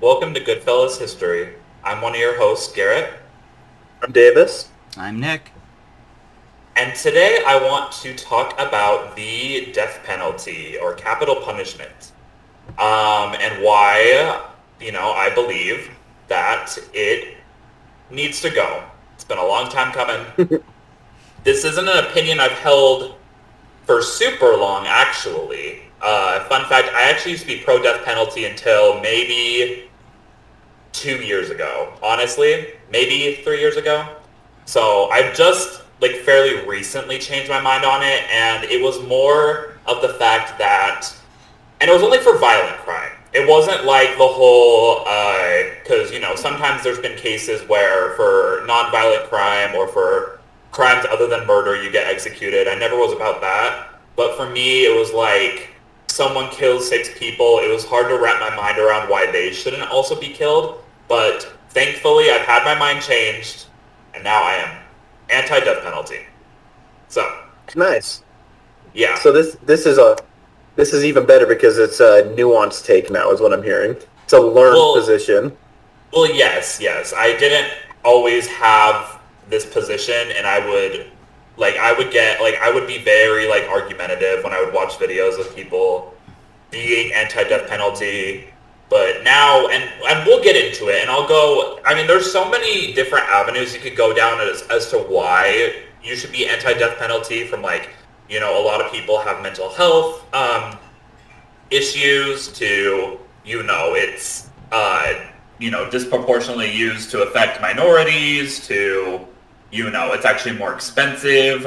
Welcome to Goodfellas History. I'm one of your hosts, Garrett. I'm Davis. I'm Nick. And today I want to talk about the death penalty or capital punishment. And why, I believe that it needs to go. It's been a long time coming. This isn't an opinion I've held for super long, actually. Fun fact, I actually used to be pro-death penalty until maybe 2 years ago. Honestly, maybe 3 years ago. So I've just fairly recently changed my mind on it, and it was more of the fact that, and it was only for violent crime. It wasn't like the whole, because, sometimes there's been cases where for non-violent crime or for crimes other than murder, you get executed. I never was about that. But for me, it was like someone kills 6 people. It was hard to wrap my mind around why they shouldn't also be killed. But thankfully, I've had my mind changed, and now I am anti-death penalty. So nice. Yeah. So this is even better because it's a nuanced take now, is what I'm hearing. It's a learned position. Well, yes. I didn't always have this position, and I would be very argumentative when I would watch videos of people being anti-death penalty. But now, and we'll get into it, and I'll go, there's so many different avenues you could go down as to why you should be anti-death penalty from, a lot of people have mental health issues to, it's, disproportionately used to affect minorities to, it's actually more expensive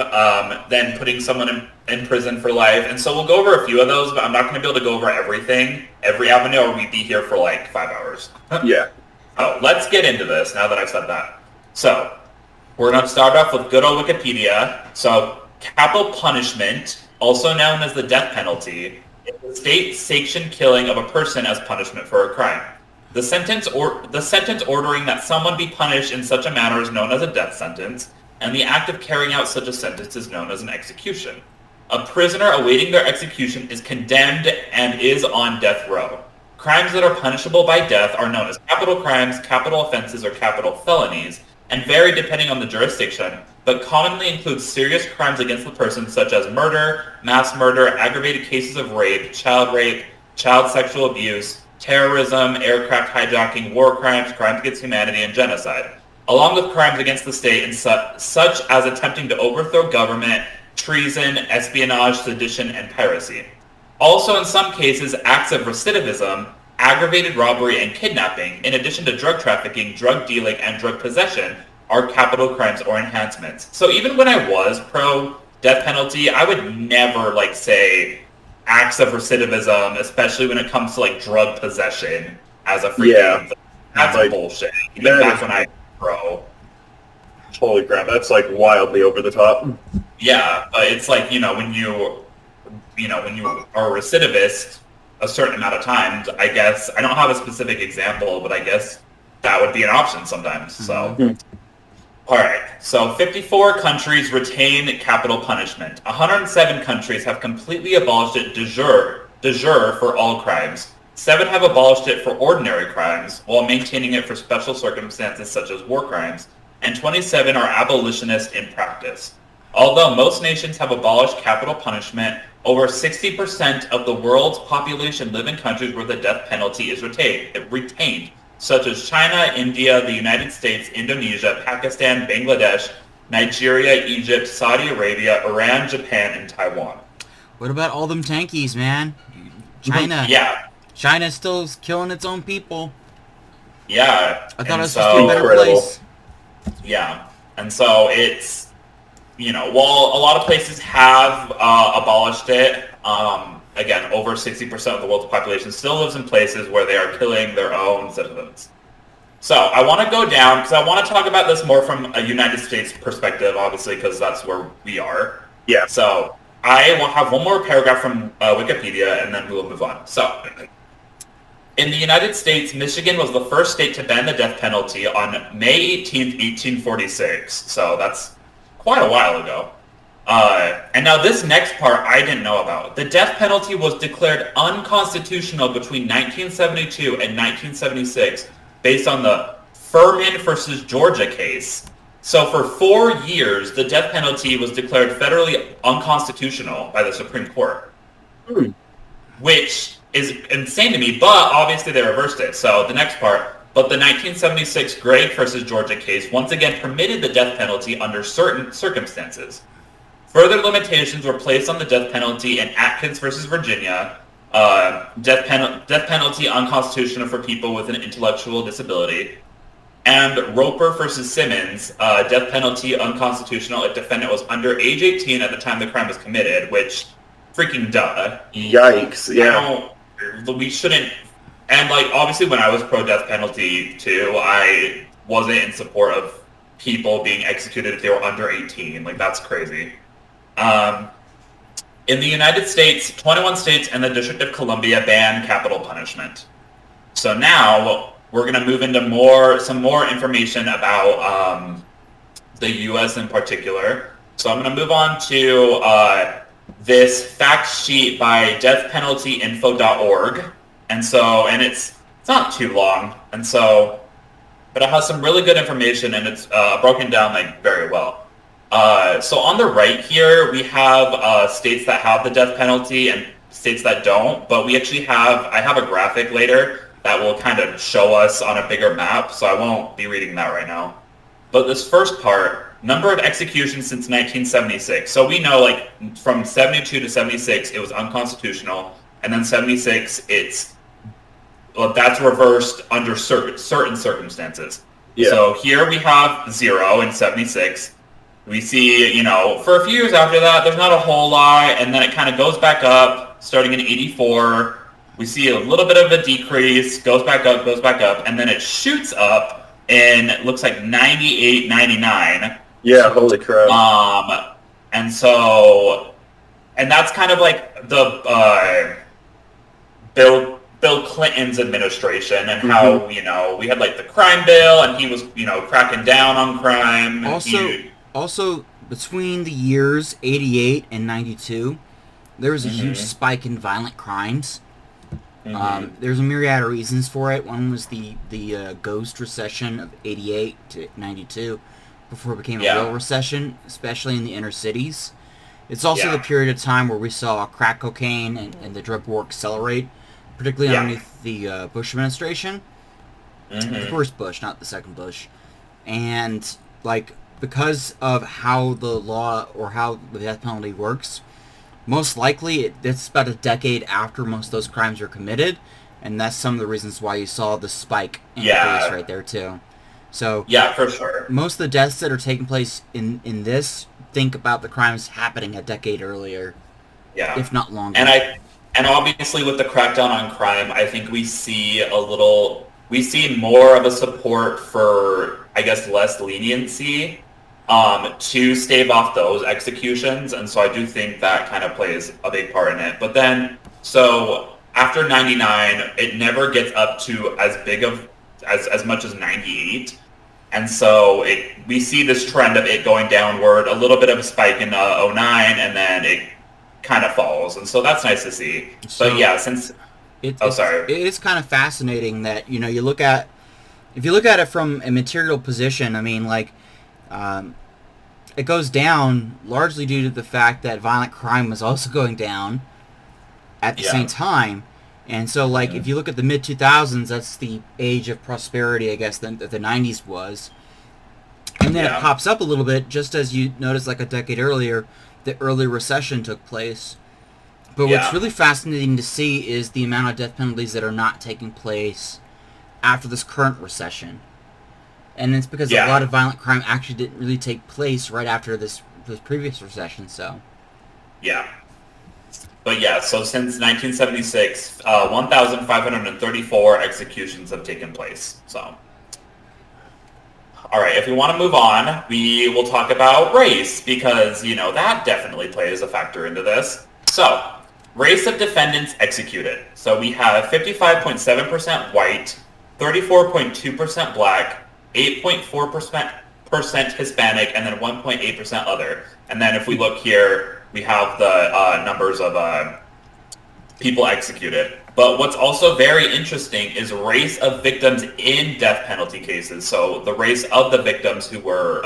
than putting someone in prison for life. And so we'll go over a few of those, but I'm not going to be able to go over everything, every avenue, or we'd be here for 5 hours. Yeah. So let's get into this now that I've said that. So we're going to start off with good old Wikipedia. So capital punishment, also known as the death penalty, is the state-sanctioned killing of a person as punishment for a crime. The sentence ordering that someone be punished in such a manner is known as a death sentence, and the act of carrying out such a sentence is known as an execution. A prisoner awaiting their execution is condemned and is on death row. Crimes that are punishable by death are known as capital crimes, capital offenses, or capital felonies, and vary depending on the jurisdiction, but commonly include serious crimes against the person such as murder, mass murder, aggravated cases of rape, child sexual abuse, terrorism, aircraft hijacking, war crimes, crimes against humanity, and genocide, along with crimes against the state and such as attempting to overthrow government, treason, espionage, sedition, and piracy. Also, in some cases, acts of recidivism, aggravated robbery, and kidnapping, in addition to drug trafficking, drug dealing, and drug possession, are capital crimes or enhancements. So even when I was pro-death penalty, I would never, say, acts of recidivism, especially when it comes to drug possession as a freaking that's bullshit. Even back when I was pro. Holy crap, that's wildly over the top. Yeah, but it's when you are a recidivist a certain amount of times, I guess I don't have a specific example, but I guess that would be an option sometimes. So Alright, so 54 countries retain capital punishment. 107 countries have completely abolished it de jure for all crimes. 7 have abolished it for ordinary crimes, while maintaining it for special circumstances such as war crimes, and 27 are abolitionist in practice. Although most nations have abolished capital punishment, over 60% of the world's population live in countries where the death penalty is retained, such as China, India, the United States, Indonesia, Pakistan, Bangladesh, Nigeria, Egypt, Saudi Arabia, Iran, Japan, and Taiwan. What about all them tankies, man? China. Yeah. China's still killing its own people. Yeah. I thought it was supposed to be a better place. Yeah. And so it's, while a lot of places have abolished it, again, over 60% of the world's population still lives in places where they are killing their own citizens. So I want to go down, because I want to talk about this more from a United States perspective, obviously, because that's where we are. Yeah. So I will have one more paragraph from Wikipedia, and then we will move on. So, in the United States, Michigan was the first state to ban the death penalty on May 18th, 1846. So that's quite a while ago. And now this next part I didn't know about. The death penalty was declared unconstitutional between 1972 and 1976 based on the Furman versus Georgia case. So for 4 years, the death penalty was declared federally unconstitutional by the Supreme Court. Which is insane to me, but obviously they reversed it. So the next part, but the 1976 Gregg versus Georgia case once again permitted the death penalty under certain circumstances. Further limitations were placed on the death penalty in Atkins versus Virginia, death penalty unconstitutional for people with an intellectual disability, and Roper versus Simmons, death penalty unconstitutional if defendant was under age 18 at the time the crime was committed, which, freaking duh. Yikes, yeah. We shouldn't, and like, obviously when I was pro-death penalty too, I wasn't in support of people being executed if they were under 18. Like, that's crazy. In the United States, 21 states and the District of Columbia ban capital punishment. So now we're going to move into some more information about the U.S. in particular. So I'm going to move on to this fact sheet by deathpenaltyinfo.org. And it's not too long. But it has some really good information, and it's broken down like very well. So on the right here, we have states that have the death penalty and states that don't, but I have a graphic later that will kind of show us on a bigger map, so I won't be reading that right now. But this first part, number of executions since 1976. So we know, like, from 72 to 76, it was unconstitutional, and then 76, that's reversed under certain circumstances. Yeah. So here we have 0 in 76. We see, for a few years after that, there's not a whole lot, and then it kind of goes back up, starting in 84. We see a little bit of a decrease, goes back up, and then it shoots up in, it looks like 98, 99. Yeah, holy crap. And that's kind of like the Bill Clinton's administration and how, we had like the crime bill, and he was, cracking down on crime. Also, between the years 88 and 92, there was a huge spike in violent crimes. There's a myriad of reasons for it. One was the ghost recession of 88 to 92, before it became a real recession, especially in the inner cities. It's also the period of time where we saw crack cocaine and the drug war accelerate, particularly underneath the Bush administration. The first Bush, not the second Bush. And, like, because of how the law or how the death penalty works, most likely it's about a decade after most of those crimes are committed, and that's some of the reasons why you saw the spike in the case right there too. So yeah, for sure. Most of the deaths that are taking place in this, think about the crimes happening a decade earlier, if not longer. And obviously with the crackdown on crime, I think we see more of a support for, I guess, less leniency to stave off those executions, and so I do think that kind of plays a big part in it. But then, so after 99, it never gets up to as much as 98, and so we see this trend of it going downward, a little bit of a spike in 09, and then it kind of falls, and so that's nice to see. So, but yeah, since it is kind of fascinating that if you look at it from a material position, I mean, like, it goes down largely due to the fact that violent crime was also going down at the same time. And so, like, if you look at the mid-2000s, that's the age of prosperity, I guess, that the 90s was. And then it pops up a little bit, just as you noticed, like, a decade earlier, the early recession took place. But what's really fascinating to see is the amount of death penalties that are not taking place after this current recession. And it's because a lot of violent crime actually didn't really take place right after this previous recession, so. Yeah. But yeah, so since 1976, 1,534 executions have taken place, so. All right, if we want to move on, we will talk about race, because, that definitely plays a factor into this. So, race of defendants executed. So we have 55.7% white, 34.2% black, 8.4% 1% Hispanic, and then 1.8% other. And then if we look here, we have the numbers of people executed. But what's also very interesting is race of victims in death penalty cases. So the race of the victims who were,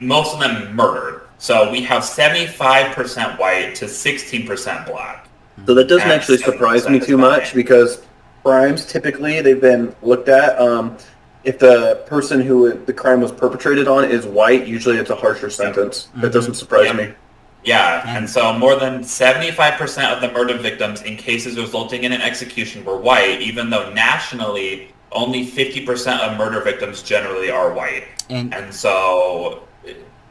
most of them murdered. So we have 75% white to 16% black. So that doesn't actually surprise me too much, because crimes, typically, they've been looked at. If the person who the crime was perpetrated on is white, usually it's a harsher sentence. That doesn't surprise me. Yeah, and so more than 75% of the murder victims in cases resulting in an execution were white, even though nationally only 50% of murder victims generally are white. And so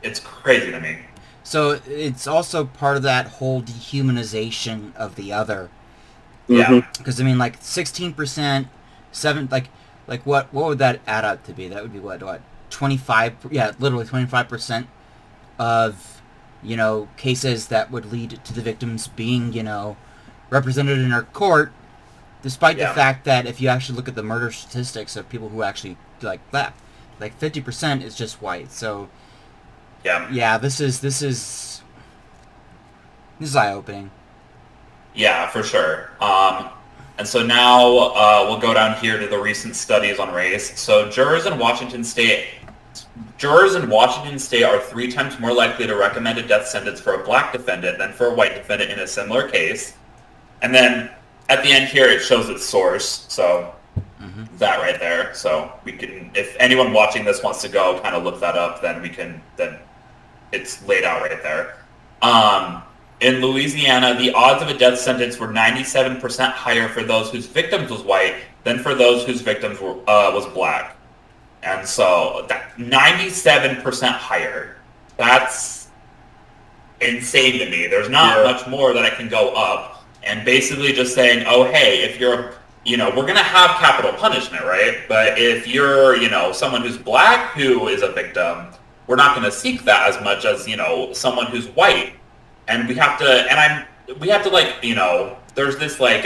it's crazy to me. So it's also part of that whole dehumanization of the other. Yeah. Because, I mean, like, 16%, what would that add up to be? That would be what, 25, yeah, literally 25% of, cases that would lead to the victims being, represented in our court, despite the fact that if you actually look at the murder statistics of people who actually, like 50% is just white, so... Yeah, this is eye-opening. Yeah, for sure. And so now we'll go down here to the recent studies on race. So jurors in Washington State are 3 times more likely to recommend a death sentence for a black defendant than for a white defendant in a similar case. And then at the end here, it shows its source. So that right there. So we can, if anyone watching this wants to go kind of look that up, then it's laid out right there. In Louisiana, the odds of a death sentence were 97% higher for those whose victims was white than for those whose victims were was black. And so that 97% higher. That's insane to me. There's not much more that I can go up. And basically just saying, oh, hey, if you're, we're going to have capital punishment, right? But if you're, someone who's black who is a victim, we're not going to seek that as much as, someone who's white. And we have to, there's this, what's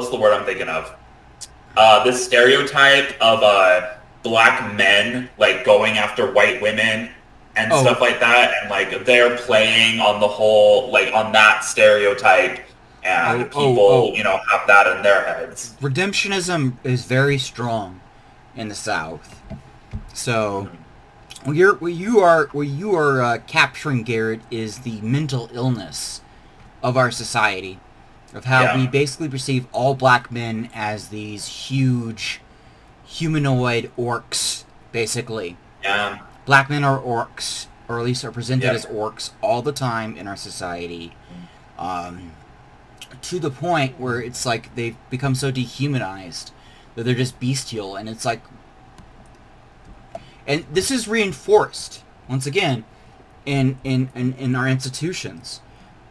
the word I'm thinking of? This stereotype of black men, going after white women and stuff like that. And, they're playing on the whole, on that stereotype. And people, have that in their heads. Redemptionism is very strong in the South. So... What you are capturing, Garrett, is the mental illness of our society, of how we basically perceive all black men as these huge humanoid orcs, basically. Yeah. Black men are orcs, or at least are presented as orcs all the time in our society, to the point where it's like they've become so dehumanized that they're just bestial, and it's like... And this is reinforced, once again, in our institutions.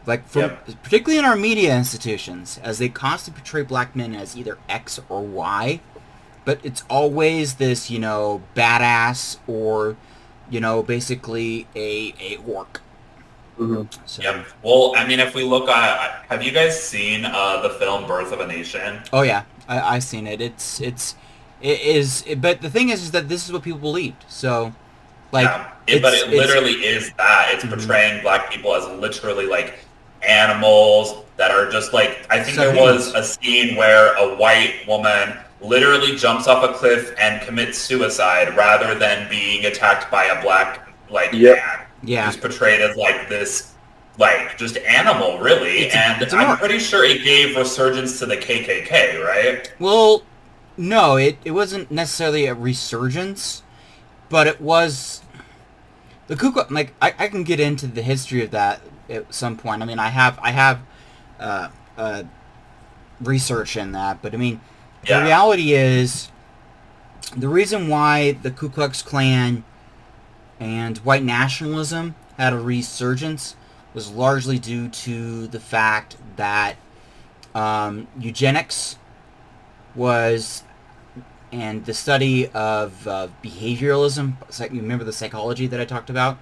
Particularly in our media institutions, as they constantly portray black men as either X or Y. But it's always this, badass or, basically a orc. So. Yeah. Well, I mean, if we look at... Have you guys seen the film Birth of a Nation? Oh, yeah. I've seen it. It is, but the thing is that this is what people believed. So, but it literally is that. It's portraying black people as literally animals that are just I think there was a scene where a white woman literally jumps off a cliff and commits suicide rather than being attacked by a black man. Yeah. Who's portrayed as this just animal, really. I'm pretty sure it gave resurgence to the KKK, right? Well, no, it wasn't necessarily a resurgence, but it was the Ku Klux. I can get into the history of that at some point. I mean, I have research in that, but I mean, the reality is the reason why the Ku Klux Klan and white nationalism had a resurgence was largely due to the fact that eugenics was... And the study of behavioralism, you remember the psychology that I talked about?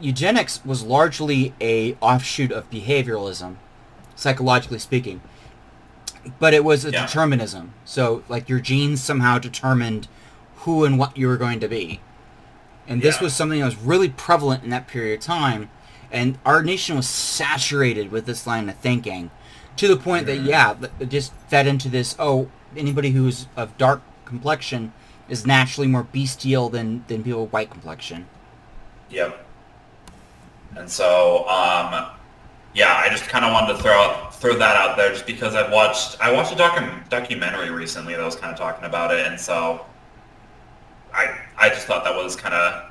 Eugenics was largely a offshoot of behavioralism, psychologically speaking. But it was a determinism. So, your genes somehow determined who and what you were going to be. And this Yeah. was something that was really prevalent in that period of time, and our nation was saturated with this line of thinking, to the point that, it just fed into this, anybody who's of dark complexion is naturally more bestial than people with white complexion. Yep. And so, I just kind of wanted to throw that out there, just because I watched a documentary recently that was kind of talking about it, and so I just thought that was kind of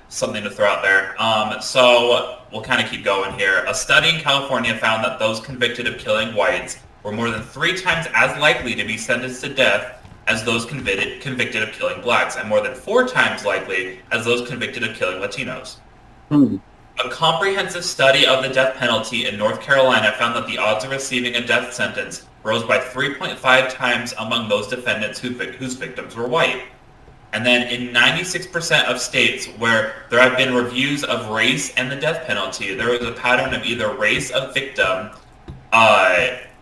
something to throw out there. So we'll kind of keep going here. A study in California found that those convicted of killing whites were more than 3 times as likely to be sentenced to death as those convicted of killing blacks, and more than 4 times likely as those convicted of killing Latinos. A comprehensive study of the death penalty in North Carolina found that the odds of receiving a death sentence rose by 3.5 times among those defendants whose victims were white. And then in 96% of states where there have been reviews of race and the death penalty, there was a pattern of either race of victim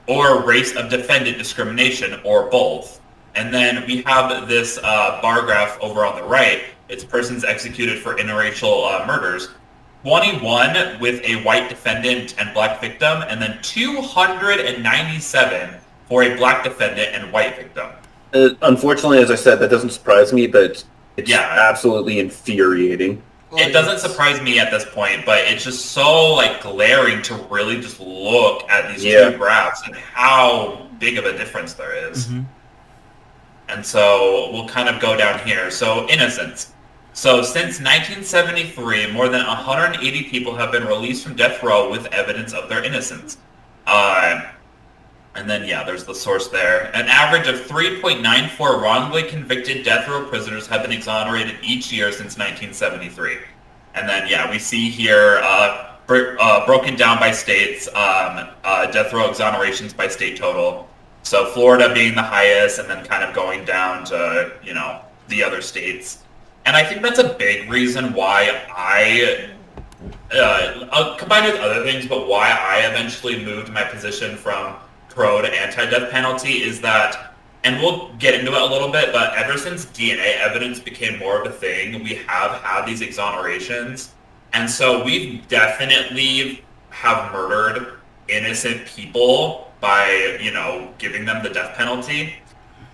or race of defendant discrimination, or both. And then we have this bar graph over on the right. It's persons executed for interracial murders. 21 with a white defendant and black victim, and then 297 for a black defendant and white victim. Unfortunately, as I said, that doesn't surprise me, but it's absolutely infuriating. It doesn't surprise me at this point, but it's just so glaring to really just look at these two graphs and how big of a difference there is. Mm-hmm. And so we'll kind of go down here. So innocence. So since 1973, more than 180 people have been released from death row with evidence of their innocence. And then, there's the source there. An average of 3.94 wrongly convicted death row prisoners have been exonerated each year since 1973. And then, we see here, broken down by states, death row exonerations by state total. So Florida being the highest, and then kind of going down to, the other states. And I think that's a big reason why combined with other things, but why I eventually moved my position from pro to anti-death penalty is that, and we'll get into it a little bit, but ever since DNA evidence became more of a thing, we have had these exonerations. And so we definitely have murdered innocent people by, giving them the death penalty.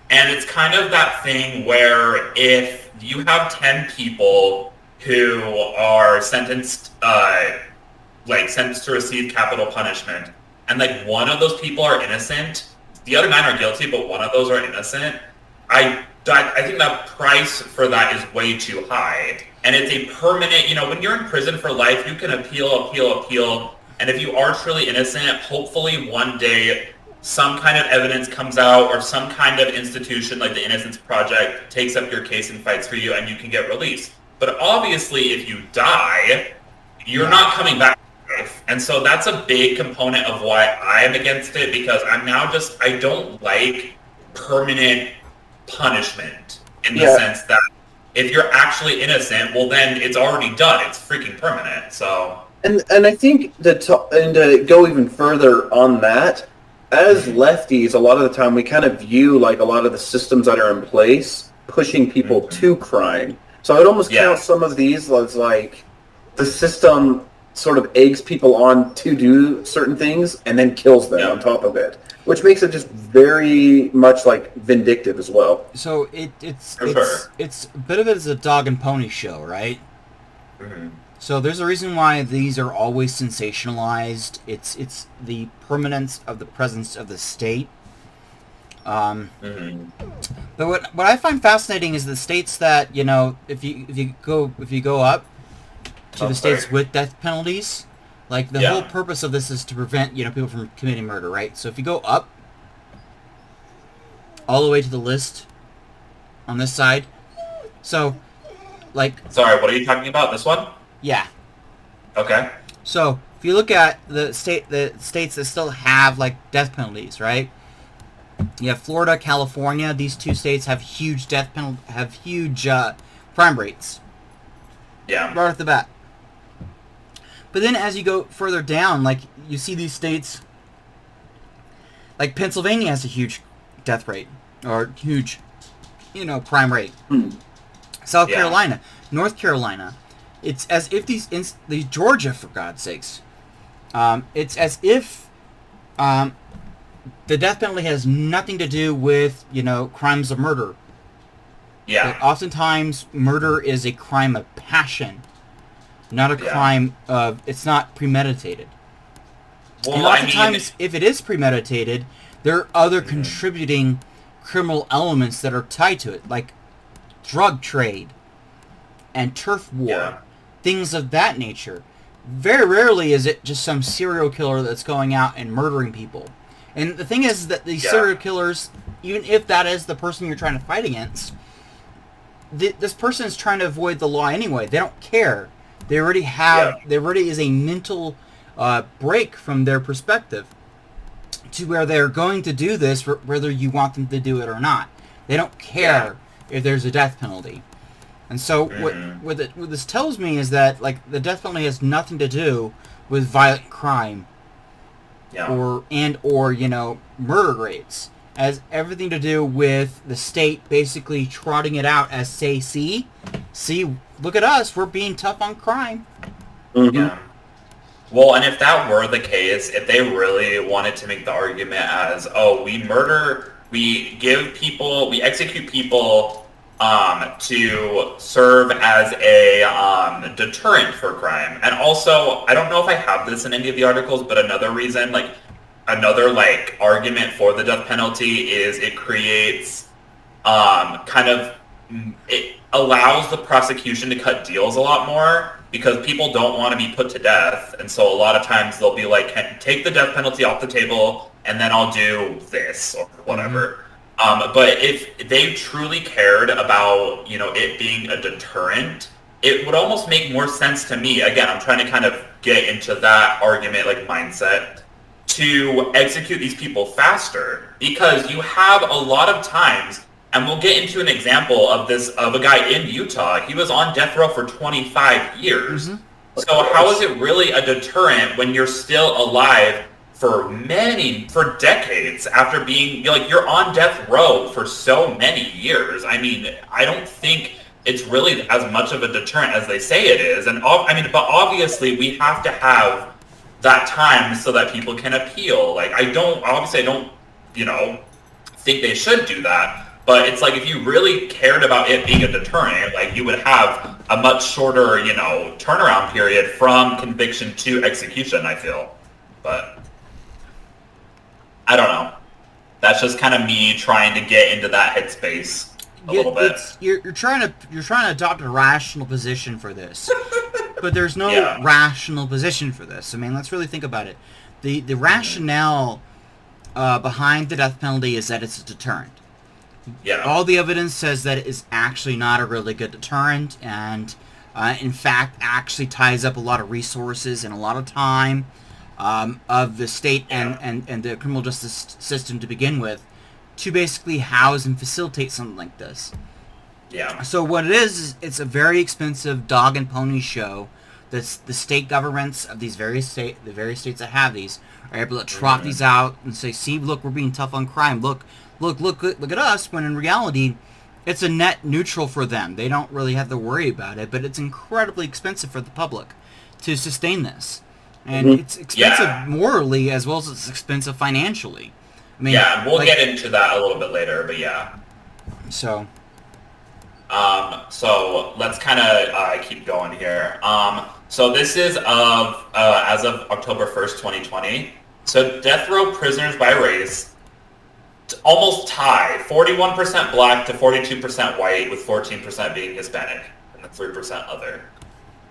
And it's kind of that thing where if you have 10 people who are sentenced to receive capital punishment, and one of those people are innocent, the other 9 are guilty, but one of those are innocent, I think that price for that is way too high. And it's a permanent, when you're in prison for life, you can appeal, and if you are truly innocent, hopefully one day some kind of evidence comes out, or some kind of institution like the Innocence Project takes up your case and fights for you, and you can get released. But obviously, if you die, you're not coming back to life. And so that's a big component of why I'm against it, because I don't like permanent punishment in the sense that if you're actually innocent, well then it's already done. It's freaking permanent. So and I think to go even further on that, as lefties, a lot of the time we kind of view a lot of the systems that are in place pushing people to crime. So I would almost count some of these as the system sort of eggs people on to do certain things and then kills them on top of it, which makes it just very much vindictive as well. So it's a bit of it is a dog and pony show, right? Mm-hmm. So there's a reason why these are always sensationalized. It's the permanence of the presence of the state. But what I find fascinating is the states that if you go up to the states with death penalties, the whole purpose of this is to prevent people from committing murder, right? So if you go up all the way to the list on this side, so sorry, what are you talking about? This one? Yeah. Okay. So if you look at the states that still have death penalties, right? You have Florida, California. These two states have huge crime rates. Yeah. Right off the bat. But then as you go further down, you see these states, Pennsylvania has a huge death rate, or huge crime rate. Hmm. South Carolina, North Carolina. It's as if the Georgia, for God's sakes. It's as if the death penalty has nothing to do with, crimes of murder. Yeah. But oftentimes, murder is a crime of passion, not a crime of... It's not premeditated. Well, and oftentimes, if it is premeditated, there are other contributing criminal elements that are tied to it, like drug trade and turf war, things of that nature. Very rarely is it just some serial killer that's going out and murdering people. And the thing is that these serial killers, even if that is the person you're trying to fight against, this person is trying to avoid the law anyway. They don't care. They already have. There already is a mental break from their perspective to where they're going to do this, whether you want them to do it or not. They don't care if there's a death penalty. And so what this tells me is that the death penalty has nothing to do with violent crime or murder rates. It has everything to do with the state basically trotting it out as see, look at us, we're being tough on crime. Mm-hmm. Yeah. Well, and if that were the case, if they really wanted to make the argument as, we execute people to serve as a deterrent for crime. And also, I don't know if I have this in any of the articles, but another reason, argument for the death penalty is it creates it allows the prosecution to cut deals a lot more because people don't want to be put to death. And so a lot of times they'll be like, take the death penalty off the table and then I'll do this or whatever. But if they truly cared about, it being a deterrent, it would almost make more sense to me. Again, I'm trying to kind of get into that argument, mindset, to execute these people faster, because you have a lot of times, and we'll get into an example of a guy in Utah. He was on death row for 25 years. Mm-hmm. So how is it really a deterrent when you're still alive for decades after being, you're on death row for so many years? I mean, I don't think it's really as much of a deterrent as they say it is. And but obviously we have to have that time so that people can appeal. I don't think they should do that. But it's if you really cared about it being a deterrent, you would have a much shorter, turnaround period from conviction to execution, I feel. But I don't know. That's just kind of me trying to get into that headspace a little bit. You're trying to adopt a rational position for this, but there's no rational position for this. I mean, let's really think about it. The rationale behind the death penalty is that it's a deterrent. Yeah. All the evidence says that it is actually not a really good deterrent, and in fact actually ties up a lot of resources and a lot of time of the state and the criminal justice system to begin with, to basically house and facilitate something like this. Yeah. So what it is it's a very expensive dog and pony show that the state governments of the various states that have these are able to trot these out and say, see, look, we're being tough on crime. Look at us, when in reality, it's a net neutral for them. They don't really have to worry about it, but it's incredibly expensive for the public to sustain this. And it's expensive morally as well as it's expensive financially. I mean, we'll get into that a little bit later, but yeah. So let's kind of keep going here. So this is as of October 1st, 2020. So death row prisoners by race almost tie, 41% black to 42% white, with 14% being Hispanic and the 3% other.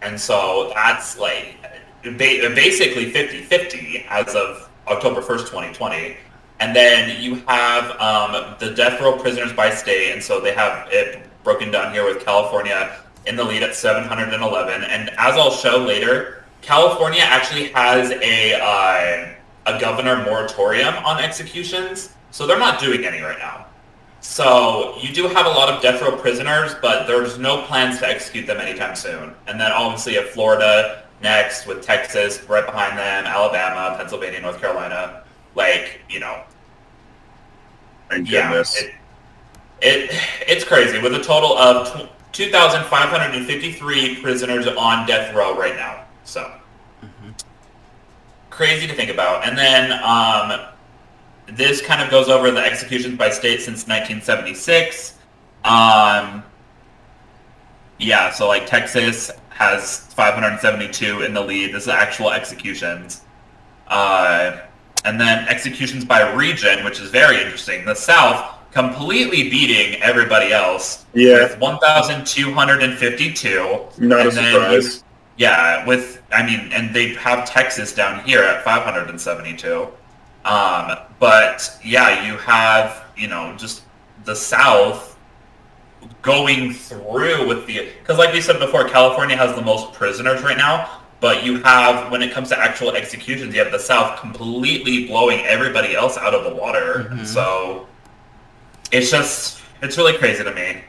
And so that's basically 50-50 as of October 1st, 2020. And then you have the death row prisoners by state, and so they have it broken down here with California in the lead at 711. And as I'll show later, California actually has a governor moratorium on executions, so they're not doing any right now. So you do have a lot of death row prisoners, but there's no plans to execute them anytime soon. And then obviously you have Florida next, with Texas right behind them, Alabama, Pennsylvania, North Carolina. Thank goodness. It's crazy, with a total of 2,553 prisoners on death row right now. So, crazy to think about. And then this kind of goes over the executions by state since 1976. Yeah, so like Texas has 572 in the lead. This is actual executions. And then executions by region, which is very interesting. The South completely beating everybody else with 1,252. Not a surprise. And they have Texas down here at 572. But yeah, you have, just the South going through with because like we said before, California has the most prisoners right now, but you have, when it comes to actual executions, you have the South completely blowing everybody else out of the water. And so it's really crazy to me.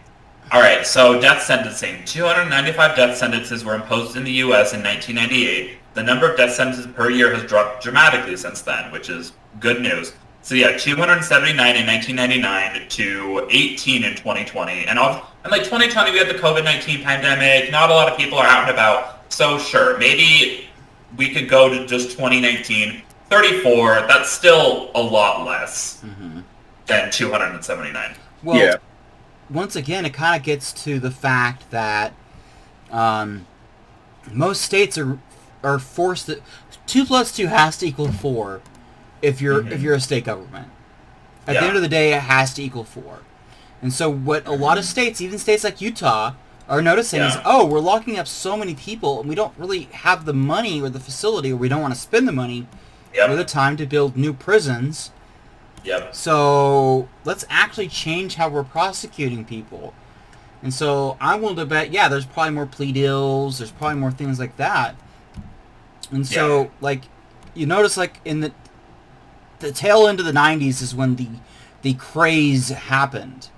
All right, so death sentencing. 295 death sentences were imposed in the U.S. in 1998. The number of death sentences per year has dropped dramatically since then, which is good news. So yeah, 279 in 1999 to 18 in 2020. And like 2020, we had the COVID-19 pandemic. Not a lot of people are out and about. So sure, maybe we could go to just 2019. 34, that's still a lot less than 279. Well, once again, it kind of gets to the fact that most states are forced to... 2 plus 2 has to equal 4 if you're a state government. At the end of the day, it has to equal 4. And so what a lot of states, even states like Utah, are noticing is, we're locking up so many people, and we don't really have the money or the facility, or we don't want to spend the money or the time to build new prisons. So let's actually change how we're prosecuting people. And so I'm willing to bet, there's probably more plea deals, there's probably more things like that. And so, like, you notice, like, in the tail end of the 90s is when the craze happened.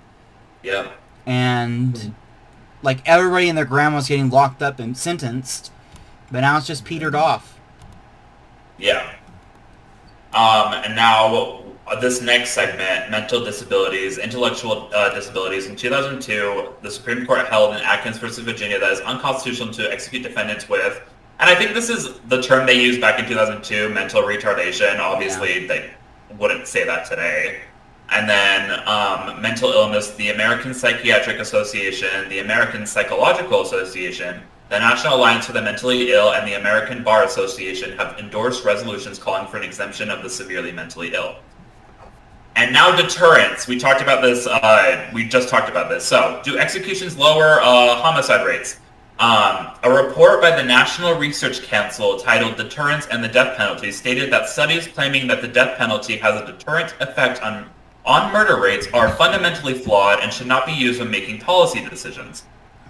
And like, everybody and their grandma's getting locked up and sentenced, but now it's just petered off. And now this next segment, mental disabilities, intellectual disabilities. In 2002, the Supreme Court held in Atkins versus Virginia that it's unconstitutional to execute defendants with, and I think this is the term they used back in 2002, mental retardation. Obviously, they wouldn't say that today. And then mental illness, the American Psychiatric Association, the American Psychological Association, the National Alliance for the Mentally Ill, and the American Bar Association have endorsed resolutions calling for an exemption of the severely mentally ill. And now deterrence. We talked about this. We just talked about this. So, do executions lower homicide rates? A report by the National Research Council titled Deterrence and the Death Penalty stated that studies claiming that the death penalty has a deterrent effect on murder rates are fundamentally flawed and should not be used when making policy decisions.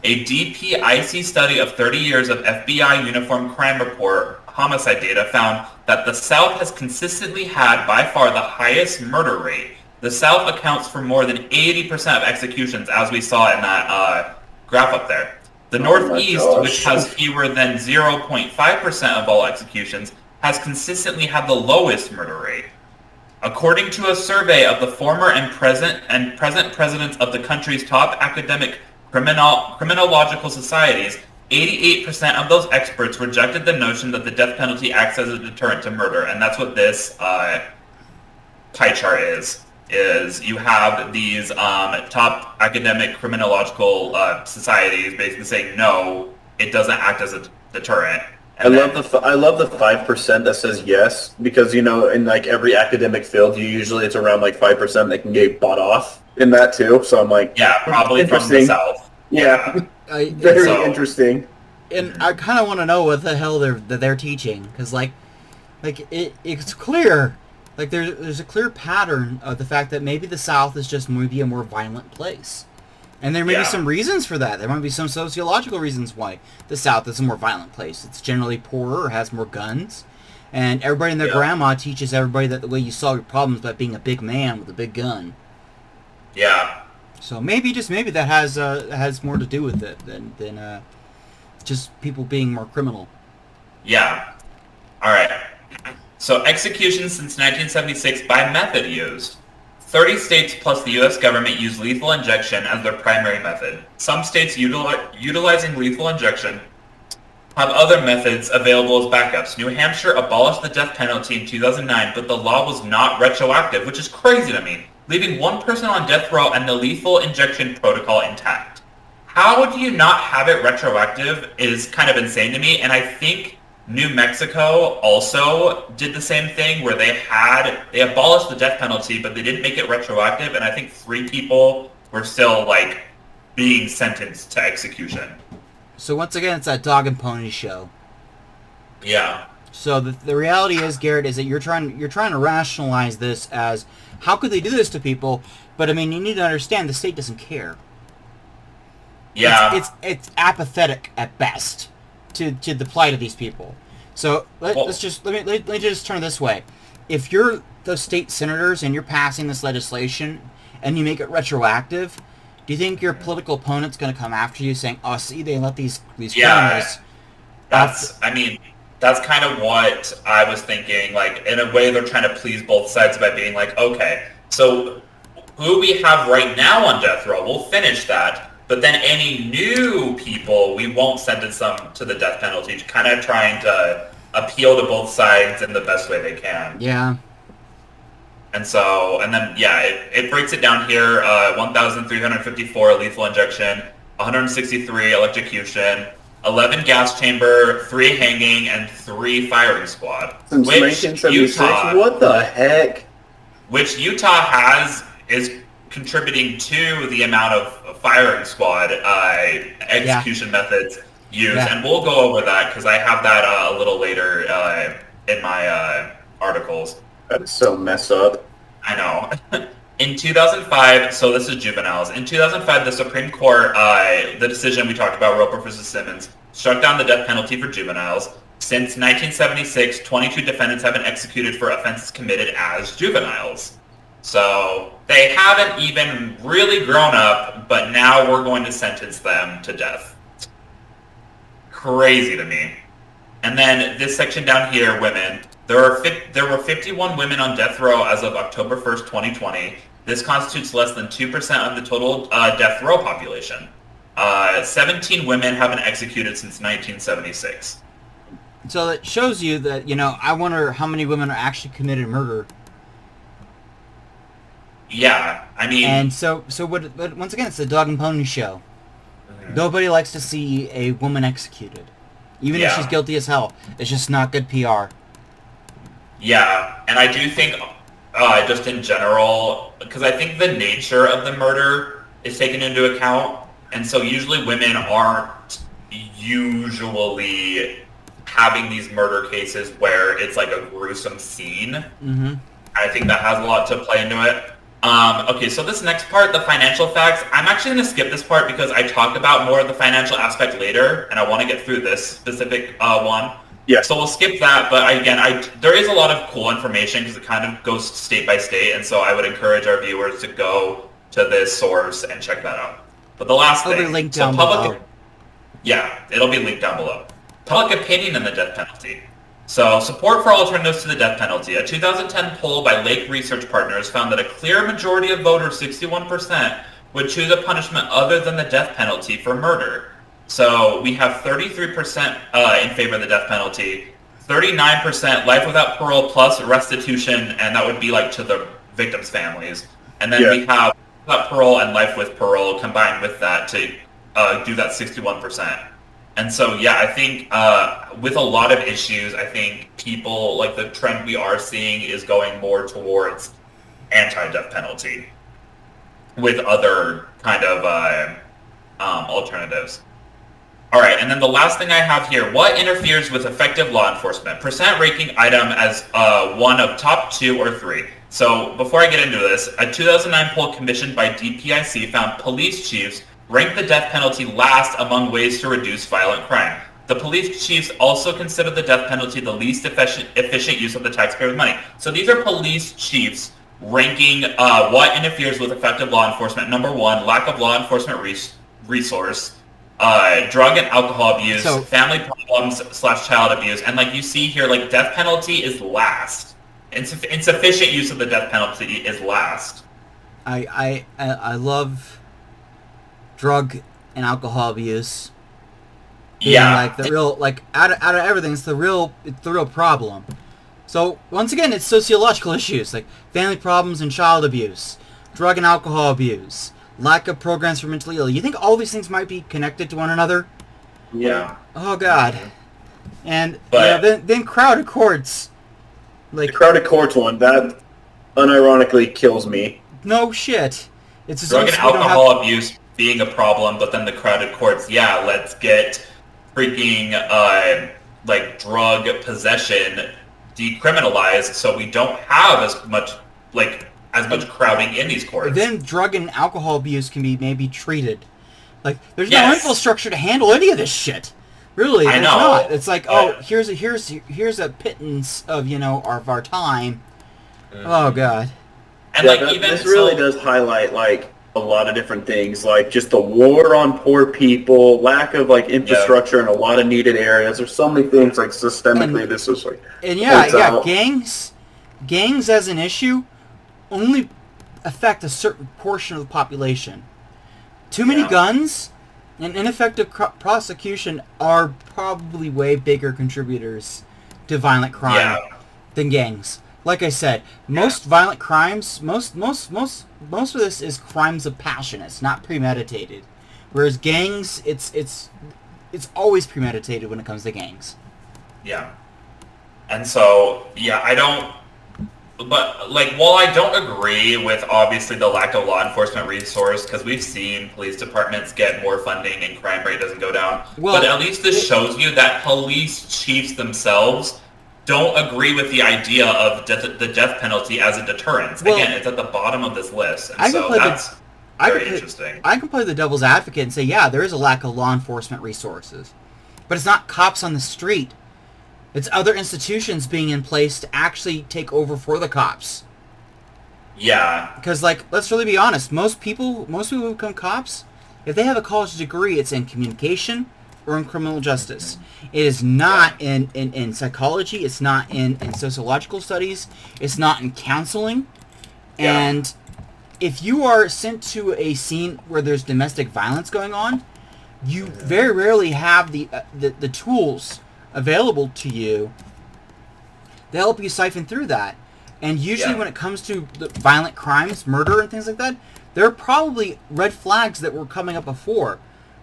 A DPIC study of 30 years of FBI Uniform Crime Report homicide data found that the South has consistently had by far the highest murder rate. The South accounts for more than 80% of executions, as we saw in that graph up there. The Northeast, which has fewer than 0.5% of all executions, has consistently had the lowest murder rate. According to a survey of the former and present presidents of the country's top academic criminological societies, 88% of those experts rejected the notion that the death penalty acts as a deterrent to murder, and that's what this pie chart is you have these top academic criminological societies basically saying, no, it doesn't act as a deterrent. I love the 5% that says yes, because in like every academic field, it's around like 5% that can get bought off in that too. So I'm like, probably from the South. Very interesting. And I kind of want to know what the hell they're teaching, because it's clear, like there's a clear pattern of the fact that maybe the South is just maybe a more violent place. And there may be some reasons for that. There might be some sociological reasons why the South is a more violent place. It's generally poorer or has more guns. And everybody and their grandma teaches everybody that the way you solve your problems is by being a big man with a big gun. So maybe that has more to do with it than just people being more criminal. Alright. So executions since 1976 by method used. 30 states plus the U.S. government use lethal injection as their primary method. Some states utilizing lethal injection have other methods available as backups. New Hampshire abolished the death penalty in 2009, but the law was not retroactive, which is crazy to me, leaving one person on death row and the lethal injection protocol intact. How do you not have it retroactive is kind of insane to me, and I think New Mexico also did the same thing where they abolished the death penalty, but they didn't make it retroactive, and I think 3 people were still, like, being sentenced to execution. So once again, it's that dog and pony show. Yeah. So the reality is, Garrett, is that you're trying to rationalize this as, how could they do this to people? But, I mean, you need to understand the state doesn't care. Yeah. It's apathetic at best to the plight of these people. So let me just turn it this way. If you're the state senators and you're passing this legislation and you make it retroactive, do you think your political opponent's going to come after you saying, "Oh, see, they let these criminals"? That's kind of what I was thinking. Like, in a way, they're trying to please both sides by being like, okay, so who we have right now on death row, we'll finish that. But then any new people, we won't sentence them to the death penalty, kind of trying to appeal to both sides in the best way they can. Yeah. And then, it breaks it down here, 1,354 lethal injection, 163 electrocution, 11 gas chamber, 3 hanging, and 3 firing squad. Since 1976? What the heck? Which Utah is contributing to the amount of firing squad execution methods used, and we'll go over that because I have that a little later in my articles. That is so messed up. I know. In 2005, so this is Juveniles. In 2005, the Supreme Court, the decision we talked about, Roper versus Simmons, struck down the death penalty for juveniles. Since 1976, 22 defendants have been executed for offenses committed as juveniles. So they haven't even really grown up, but now we're going to sentence them to death. Crazy to me. And then this section down here, women. There were 51 women on death row as of October 1st, 2020. This constitutes less than 2% of the total death row population. 17 women have been executed since 1976. So it shows you that, I wonder how many women are actually committed murder. Yeah, I mean... And so once again, it's the dog and pony show. Mm-hmm. Nobody likes to see a woman executed. Even if she's guilty as hell. It's just not good PR. Yeah, and I do think, just in general, because I think the nature of the murder is taken into account, and so usually women aren't usually having these murder cases where it's like a gruesome scene. Mm-hmm. I think that has a lot to play into it. Okay, so this next part, the financial facts, I'm actually going to skip this part because I talked about more of the financial aspect later, and I want to get through this specific one. Yeah. So we'll skip that, but again, there is a lot of cool information because it kind of goes state by state, and so I would encourage our viewers to go to this source and check that out. But the last thing... It'll be linked down below. Yeah, it'll be linked down below. Public opinion on the death penalty. So, support for alternatives to the death penalty. A 2010 poll by Lake Research Partners found that a clear majority of voters, 61%, would choose a punishment other than the death penalty for murder. So, we have 33% in favor of the death penalty, 39% life without parole plus restitution, and that would be like to the victims' families. And then we have without parole and life with parole combined with that to do that 61%. And so, I think with a lot of issues, I think people, like the trend we are seeing is going more towards anti-death penalty with other kind of alternatives. All right, and then the last thing I have here, what interferes with effective law enforcement? Percent ranking item as one of top 2 or 3. So before I get into this, a 2009 poll commissioned by DPIC found police chiefs ranked the death penalty last among ways to reduce violent crime. The police chiefs also consider the death penalty the least efficient use of the taxpayers' money. So these are police chiefs ranking what interferes with effective law enfortement. Number 1, lack of law enforcement resource, drug and alcohol abuse, family problems / child abuse. And like you see here, like death penalty is last. Insufficient use of the death penalty is last. I love drug and alcohol abuse. Being Yeah. like the real, like out of everything, it's the real problem. So once again, it's sociological issues like family problems and child abuse, drug and alcohol abuse, lack of programs for mentally ill. You think all these things might be connected to one another? Yeah. Oh God. And But- then crowded courts. The Like crowded courts one, that unironically kills me. no shit. It's as Drug if and we don't have- alcohol abuse being a problem, but then the crowded courts, yeah, let's get freaking like drug possession decriminalized so we don't have as much crowding in these courts. Then drug and alcohol abuse can be maybe treated. Like there's no Yes. infrastructure to handle any of this shit. Really, I there's know. not. It's like, oh, But- here's a pittance of our time. Oh God. And Yeah, like that- even this really does highlight like a lot of different things, like just the war on poor people, lack of like infrastructure in a lot of needed areas. There's so many things like systemically. This is like And yeah, points out. gangs as an issue only affect a certain portion of the population. Too many Yeah. guns and ineffective prosecution are probably way bigger contributors to violent crime Yeah. than gangs. Like I said, most violent crimes, most of this is crimes of passion. It's not premeditated. Whereas gangs, it's always premeditated when it comes to gangs. Yeah. And so, yeah, but, like, while I don't agree with, obviously, the lack of law enforcement resource, because we've seen police departments get more funding and crime rate doesn't go down, Well, but at least this shows you that police chiefs themselves don't agree with the idea of the death penalty as a deterrence. Well, Again, it's at the bottom of this list, I and can so play the- that's very interesting. I can play the devil's advocate and say, yeah, there is a lack of law enforcement resources. But it's not cops on the street. It's other institutions being in place to actually take over for the cops. Yeah. Because, like, let's really be honest. Most people who become cops, if they have a college degree, it's in communication or in criminal justice. It is not in psychology. It's not in sociological studies. It's not in counseling. Yeah. And if you are sent to a scene where there's domestic violence going on, you very rarely have the tools available to you to help you siphon through that. And usually when it comes to the violent crimes, murder and things like that, there are probably red flags that were coming up before.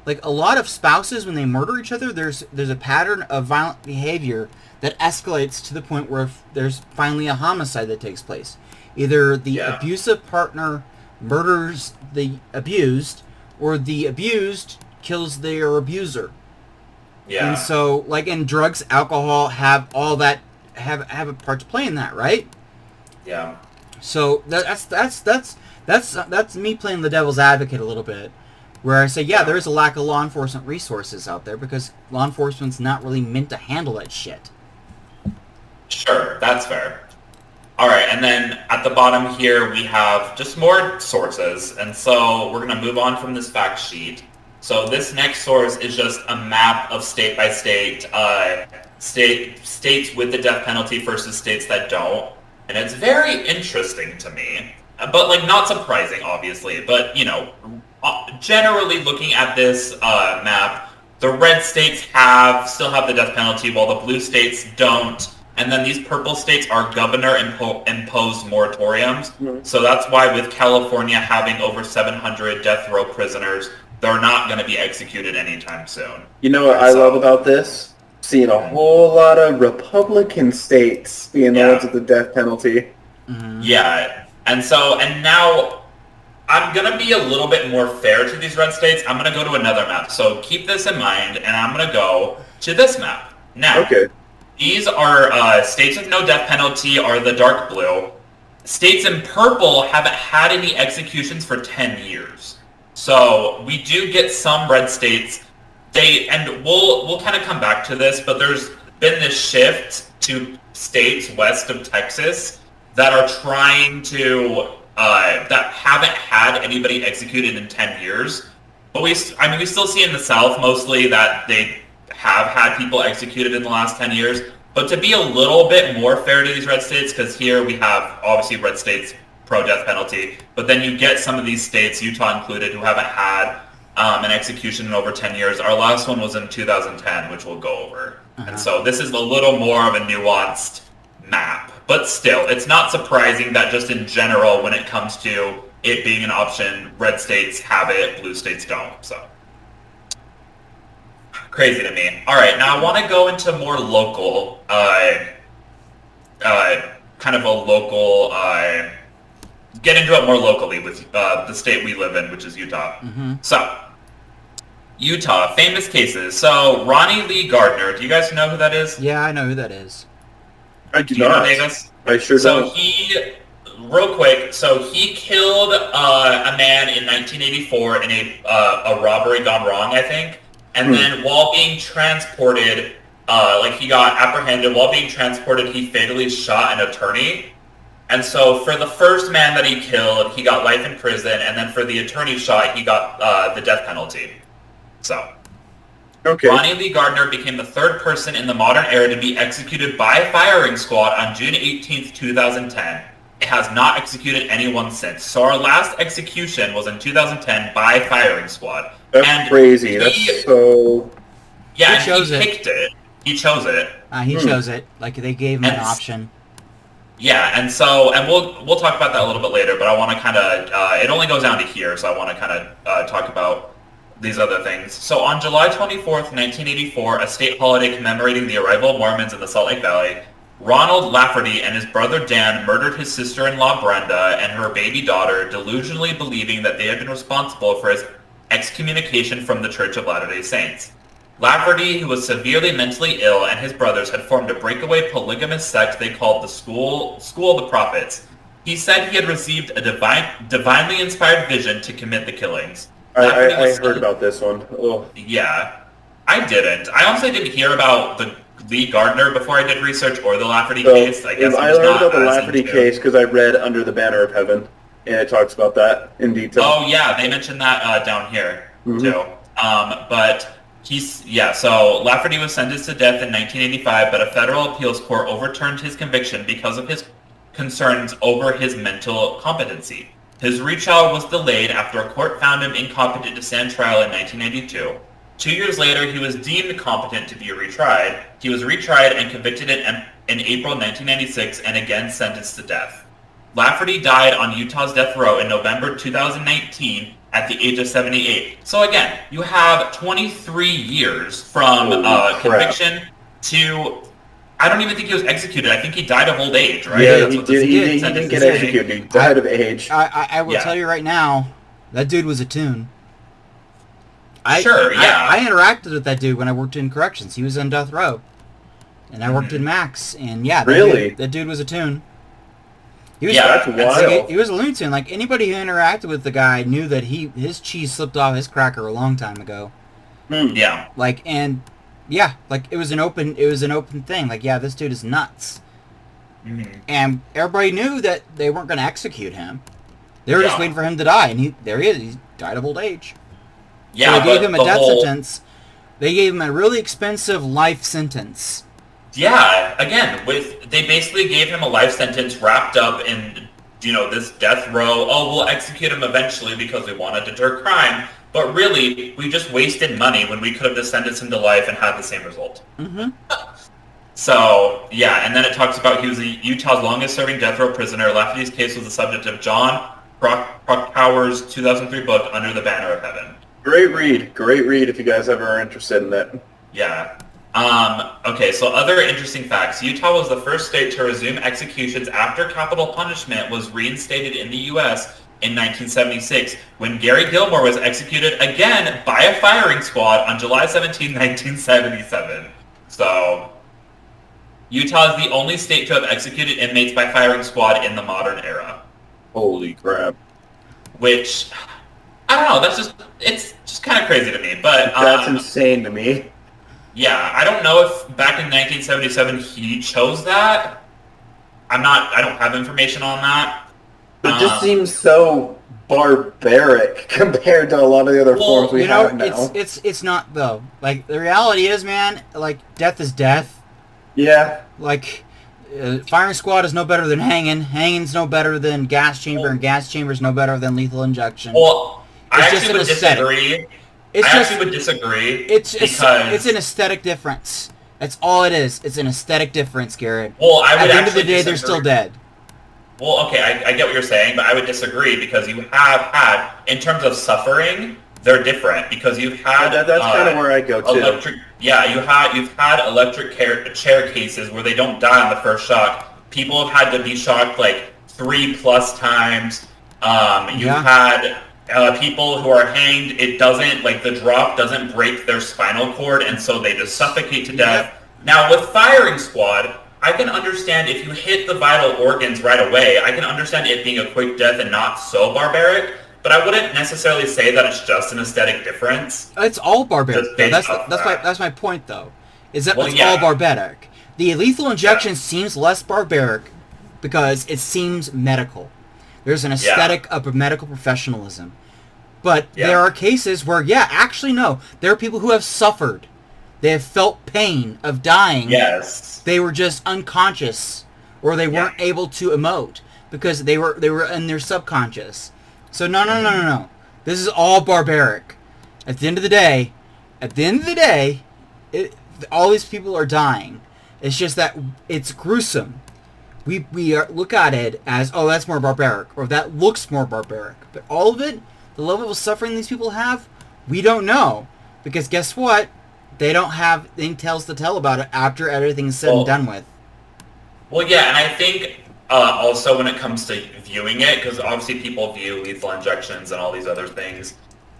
Like a lot of spouses, when they murder each other, there's a pattern of violent behavior that escalates to the point where there's finally a homicide that takes place. Either the abusive partner murders the abused, or the abused kills their abuser. Yeah. And so, like in drugs, alcohol have all that have a part to play in that, right? Yeah. So that's me playing the devil's advocate a little bit, where I say, yeah, there is a lack of law enforcement resources out there because law enforcement's not really meant to handle that shit. Sure, that's fair. All right, and then at the bottom here we have just more sources, and so we're going to move on from this fact sheet. So this next source is just a map of state by state, states with the death penalty versus states that don't, and it's very interesting to me, but like not surprising, obviously. But generally looking at this map, the red states still have the death penalty, while the blue states don't. And then these purple states are governor-imposed moratoriums. Mhm. So that's why with California having over 700 death row prisoners, they're not going to be executed anytime soon. You know what I love about this? Seeing a whole lot of Republican states being the ones with the death penalty. Mm-hmm. Yeah. And now I'm going to be a little bit more fair to these red states. I'm going to go to another map. So keep this in mind, and I'm going to go to this map. Now, Okay. these are states with no death penalty are the dark blue. States in purple haven't had any executions for 10 years. So we do get some red states. We'll kind of come back to this, but there's been this shift to states west of Texas that are trying to that haven't had anybody executed in 10 years. But we still see in the South mostly that they have had people executed in the last 10 years. But to be a little bit more fair to these red states, because here we have obviously red states pro-death penalty. But then you get some of these states, Utah included, who haven't had an execution in over 10 years. Our last one was in 2010, which we'll go over. And so this is a little more of a nuanced map. But still, it's not surprising that just in general, when it comes to it being an option, red states have it, blue states don't. So crazy to me. All right, now I want to go into more local, kind of a local, get into it more locally with the state we live in, which is Utah. So, Utah, famous cases. So, Ronnie Lee Gardner, do you guys know who that is? Yeah, I know who that is. I do you not. know Davis? I sure So don't. real quick, so he killed a man in 1984 in a robbery gone wrong, I think. And then while being transported, he got apprehended. While being transported, he fatally shot an attorney. And so for the first man that he killed, he got life in prison. And then for the attorney shot, he got the death penalty. So Okay. Ronnie Lee Gardner became the third person in the modern era to be executed by a firing squad on June 18th, 2010. It has not executed anyone since. So our last execution was in 2010 by firing squad. That's and crazy. That's so... Yeah, He chose it. picked it. He chose it. He chose it. Like, they gave him an option. Yeah, and we'll talk about that a little bit later, but I want to kind of, it only goes down to here, so I want to kind of talk about these other things. So on July 24th, 1984, a state holiday commemorating the arrival of Mormons in the Salt Lake Valley, Ronald Lafferty and his brother Dan murdered his sister-in-law Brenda and her baby daughter, delusionally believing that they had been responsible for his excommunication from the Church of Latter-day Saints. Lafferty, who was severely mentally ill, and his brothers had formed a breakaway polygamous sect they called the School of the Prophets. He said he had received a divinely inspired vision to commit the killings. I heard about this one. Oh. Yeah, I didn't. I honestly didn't hear about the Lee Gardner before I did research, or the Lafferty case. I guess I learned about the Lafferty case because I read Under the Banner of Heaven, and it talks about that in detail. Oh yeah, they mentioned that down here too. But so Lafferty was sentenced to death in 1985, but a federal appeals court overturned his conviction because of his concerns over his mental competency. His retrial was delayed after a court found him incompetent to stand trial in 1992. 2 years later, he was deemed competent to be retried. He was retried and convicted in April 1996 and again sentenced to death. Lafferty died on Utah's death row in November 2019 at the age of 78. So again, you have 23 years from conviction to... I don't even think he was executed. I think he died of old age, right? Yeah, he didn't get executed. He died of age. I will tell you right now, that dude was a tune. I interacted with that dude when I worked in corrections. He was on death row. And I worked in Max. And yeah, that dude was a tune. He was, that's wild. He was a Looney Tune. Like, anybody who interacted with the guy knew that his cheese slipped off his cracker a long time ago. Yeah. Like, and... Yeah, like, it was an open thing. Like, yeah, this dude is nuts. And everybody knew that they weren't going to execute him. They were just waiting for him to die, and there he is. He died of old age. Yeah, so they gave him a death sentence. They gave him a really expensive life sentence. Yeah, again, they basically gave him a life sentence wrapped up in, this death row. Oh, we'll execute him eventually because we want to deter crime. But really, we just wasted money when we could have just sentenced him to life and had the same result. So, yeah, and then it talks about he was Utah's longest-serving death row prisoner. Lafferty's case was the subject of John Krakauer's 2003 book, Under the Banner of Heaven. Great read if you guys ever are interested in that. Yeah. Okay, so other interesting facts. Utah was the first state to resume executions after capital punishment was reinstated in the U.S., in 1976, when Gary Gilmore was executed again by a firing squad on July 17, 1977. So, Utah is the only state to have executed inmates by firing squad in the modern era. Holy crap. Which, I don't know, it's just kind of crazy to me, but... That's insane to me. Yeah, I don't know if back in 1977 he chose that. I don't have information on that. It just seems so barbaric compared to a lot of the other forms we have now. It's not, though. Like, the reality is, man, like, death is death. Yeah. Like, Firing squad is no better than hanging. Hanging's no better than gas chamber, and gas chamber's no better than lethal injection. Well, I It's just actually an would aesthetic. disagree. It's I just actually would disagree it's because an aesthetic difference. That's all it is. It's an aesthetic difference, Garrett. well, I would At the end of the actually day, they're disagree. still dead. Well, okay, I get what you're saying, but I would disagree because you have had, in terms of suffering, they're different because you've had That's kind of where I go too. you've had electric chair cases where they don't die on the first shock. People have had to be shocked like 3+ times. You've had people who are hanged. It doesn't like the drop doesn't break their spinal cord, and so they just suffocate to death. Now with firing squad, I can understand if you hit the vital organs right away. I can understand it being a quick death and not so barbaric. But I wouldn't necessarily say that it's just an aesthetic difference. It's all barbaric. Just based off That's my point, though. Is that Well, it's yeah. all barbaric. The lethal injection seems less barbaric because it seems medical. There's an aesthetic of medical professionalism. But there are cases where, actually no. There are people who have suffered. They have felt pain of dying. Yes. They were just unconscious, or they weren't able to emote because they were in their subconscious. So no. This is all barbaric. At the end of the day, all these people are dying. It's just that it's gruesome. We look at it as, oh, that's more barbaric, or that looks more barbaric. But all of it, the level of suffering these people have, we don't know. Because guess what? They don't have intel to tell about it after everything's said and done with. Well, yeah, and I think also when it comes to viewing it, because obviously people view lethal injections and all these other things.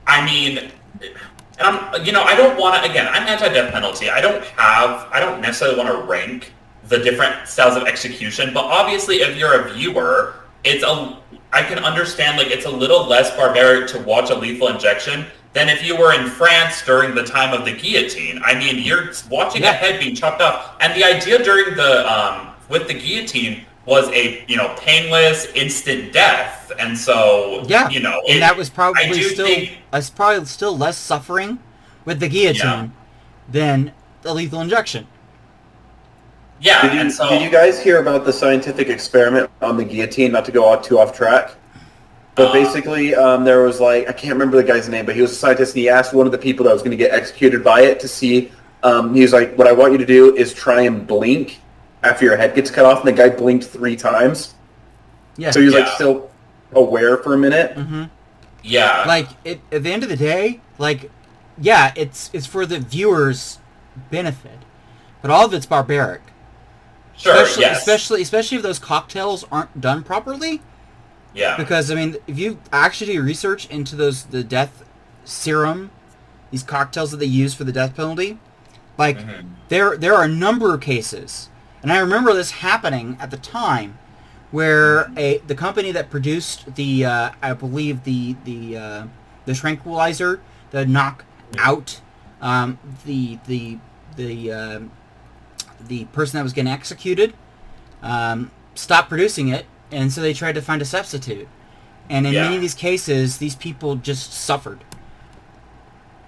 I mean, and I don't want to. Again, I'm anti-death penalty. I don't necessarily want to rank the different styles of execution, but obviously, if you're a viewer, I can understand like it's a little less barbaric to watch a lethal injection than if you were in France during the time of the guillotine. I mean, you're watching a head being chopped off, and the idea during the with the guillotine was a painless instant death, and so and that was probably still less suffering with the guillotine than the lethal injection. Yeah. Did you guys hear about the scientific experiment on the guillotine? Not to go off track. But basically, there was I can't remember the guy's name, but he was a scientist, and he asked one of the people that was going to get executed by it to see, he was like, what I want you to do is try and blink after your head gets cut off, and the guy blinked 3 times. Yeah. So he was still aware for a minute. Mm-hmm. Yeah. At the end of the day, it's for the viewer's benefit, but all of it's barbaric. Sure. Especially if those cocktails aren't done properly. Yeah. Because, I mean, if you actually do research into the death serum, these cocktails that they use for the death penalty, there are a number of cases, and I remember this happening at the time, where the company that produced the, I believe the tranquilizer that knock out the person that was getting executed, stopped producing it. And so they tried to find a substitute. And in many of these cases, these people just suffered.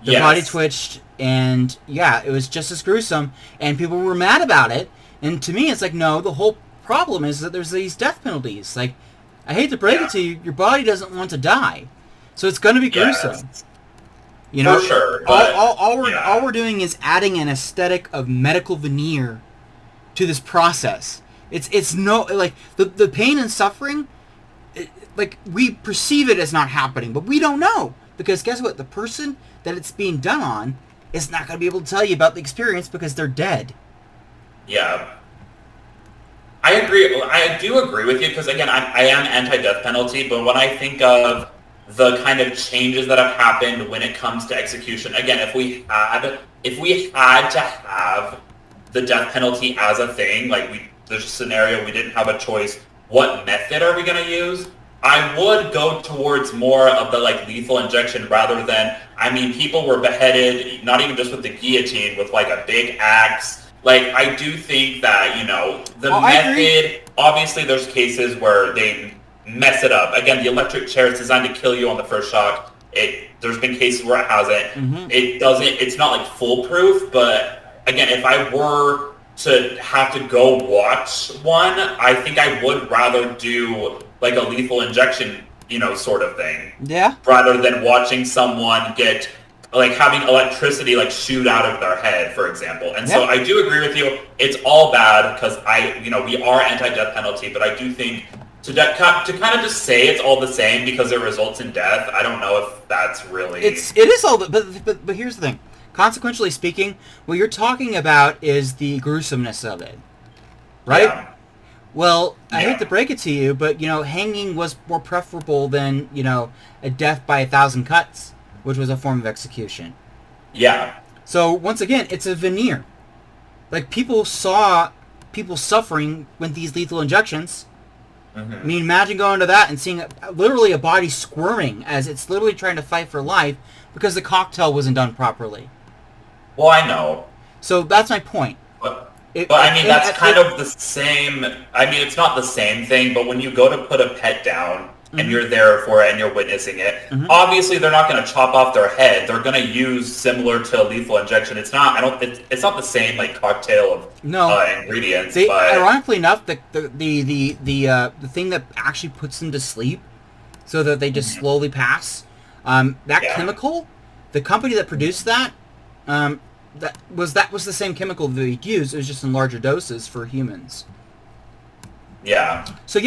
Their body twitched, and it was just as gruesome. And people were mad about it. And to me, it's like, no, the whole problem is that there's these death penalties. Like, I hate to break it to you, your body doesn't want to die. So it's going to be gruesome. For sure. All we're doing is adding an aesthetic of medical veneer to this process. It's no, the pain and suffering, we perceive it as not happening, but we don't know. Because guess what? The person that it's being done on is not going to be able to tell you about the experience because they're dead. Yeah. I agree. I do agree with you because, again, I am anti-death penalty, but when I think of the kind of changes that have happened when it comes to execution, again, if we had to have the death penalty as a thing, there's a scenario we didn't have a choice, what method are we going to use? I would go towards more of the lethal injection rather than, people were beheaded, not even just with the guillotine, with a big axe. I do think that, the method, obviously there's cases where they mess it up. Again, the electric chair is designed to kill you on the first shock. There's been cases where it hasn't. Mm-hmm. It's not foolproof, but again, if I were to have to go watch one, I think I would rather do like a lethal injection, sort of thing. Yeah. Rather than watching someone get, like, having electricity, like, shoot out of their head, for example. And so I do agree with you. It's all bad because we are anti-death penalty, but I do think to kind of just say it's all the same because it results in death, I don't know if that's really... It is all... But here's the thing. Consequentially speaking, what you're talking about is the gruesomeness of it. Right? Yeah. Well, I hate to break it to you, but, hanging was more preferable than, a death by 1,000 cuts, which was a form of execution. Yeah. So, once again, it's a veneer. Like, people saw people suffering with these lethal injections. Mm-hmm. I mean, imagine going to that and seeing literally a body squirming as it's literally trying to fight for life because the cocktail wasn't done properly. Well, I know. So, that's my point. That's kind of the same. I mean, it's not the same thing, but when you go to put a pet down and you're there for it and you're witnessing it, obviously they're not going to chop off their head. They're going to use similar to lethal injection. It's not. It's not the same like cocktail of ingredients. Ironically enough, the thing that actually puts them to sleep, so that they just slowly pass, chemical, the company that produced that. That was the same chemical that they used. It was just in larger doses for humans. Yeah. So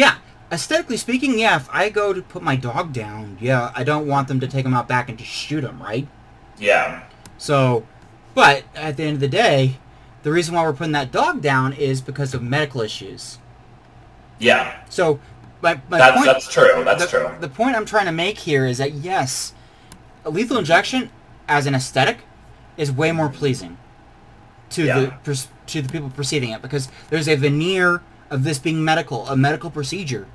aesthetically speaking, if I go to put my dog down, I don't want them to take him out back and just shoot him, right? Yeah. So, but at the end of the day, the reason why we're putting that dog down is because of medical issues. Yeah. So, my point, that's true. That's true. The point I'm trying to make here is that yes, a lethal injection as an aesthetic is way more pleasing to the people perceiving it because there's a veneer of this being a medical procedure,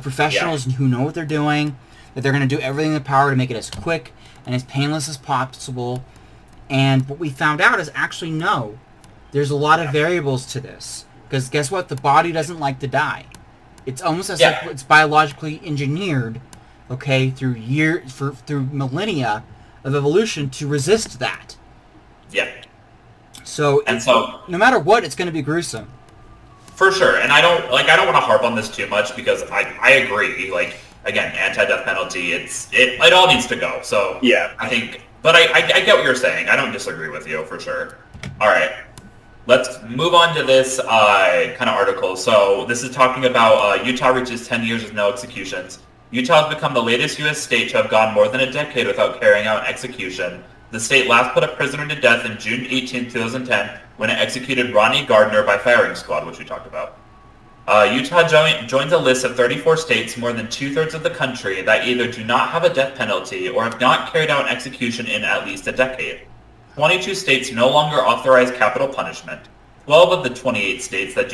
professionals who know what they're doing, that they're going to do everything in their power to make it as quick and as painless as possible. And what we found out is actually no, there's a lot of variables to this because guess what? The body doesn't like to die. It's almost as if it's biologically engineered, through millennia of evolution to resist that. Yeah. So no matter what, it's going to be gruesome. For sure, and I don't want to harp on this too much because I agree. Like again, anti-death penalty, it all needs to go. So I think, but I get what you're saying. I don't disagree with you for sure. All right, let's move on to this kind of article. So this is talking about Utah reaches 10 years with no executions. Utah has become the latest U.S. state to have gone more than a decade without carrying out an execution. The state last put a prisoner to death in June 18, 2010, when it executed Ronnie Gardner by firing squad, which we talked about. Utah joins a list of 34 states, more than two-thirds of the country, that either do not have a death penalty or have not carried out an execution in at least a decade. 22 states no longer authorize capital punishment. 12 of the 28 states that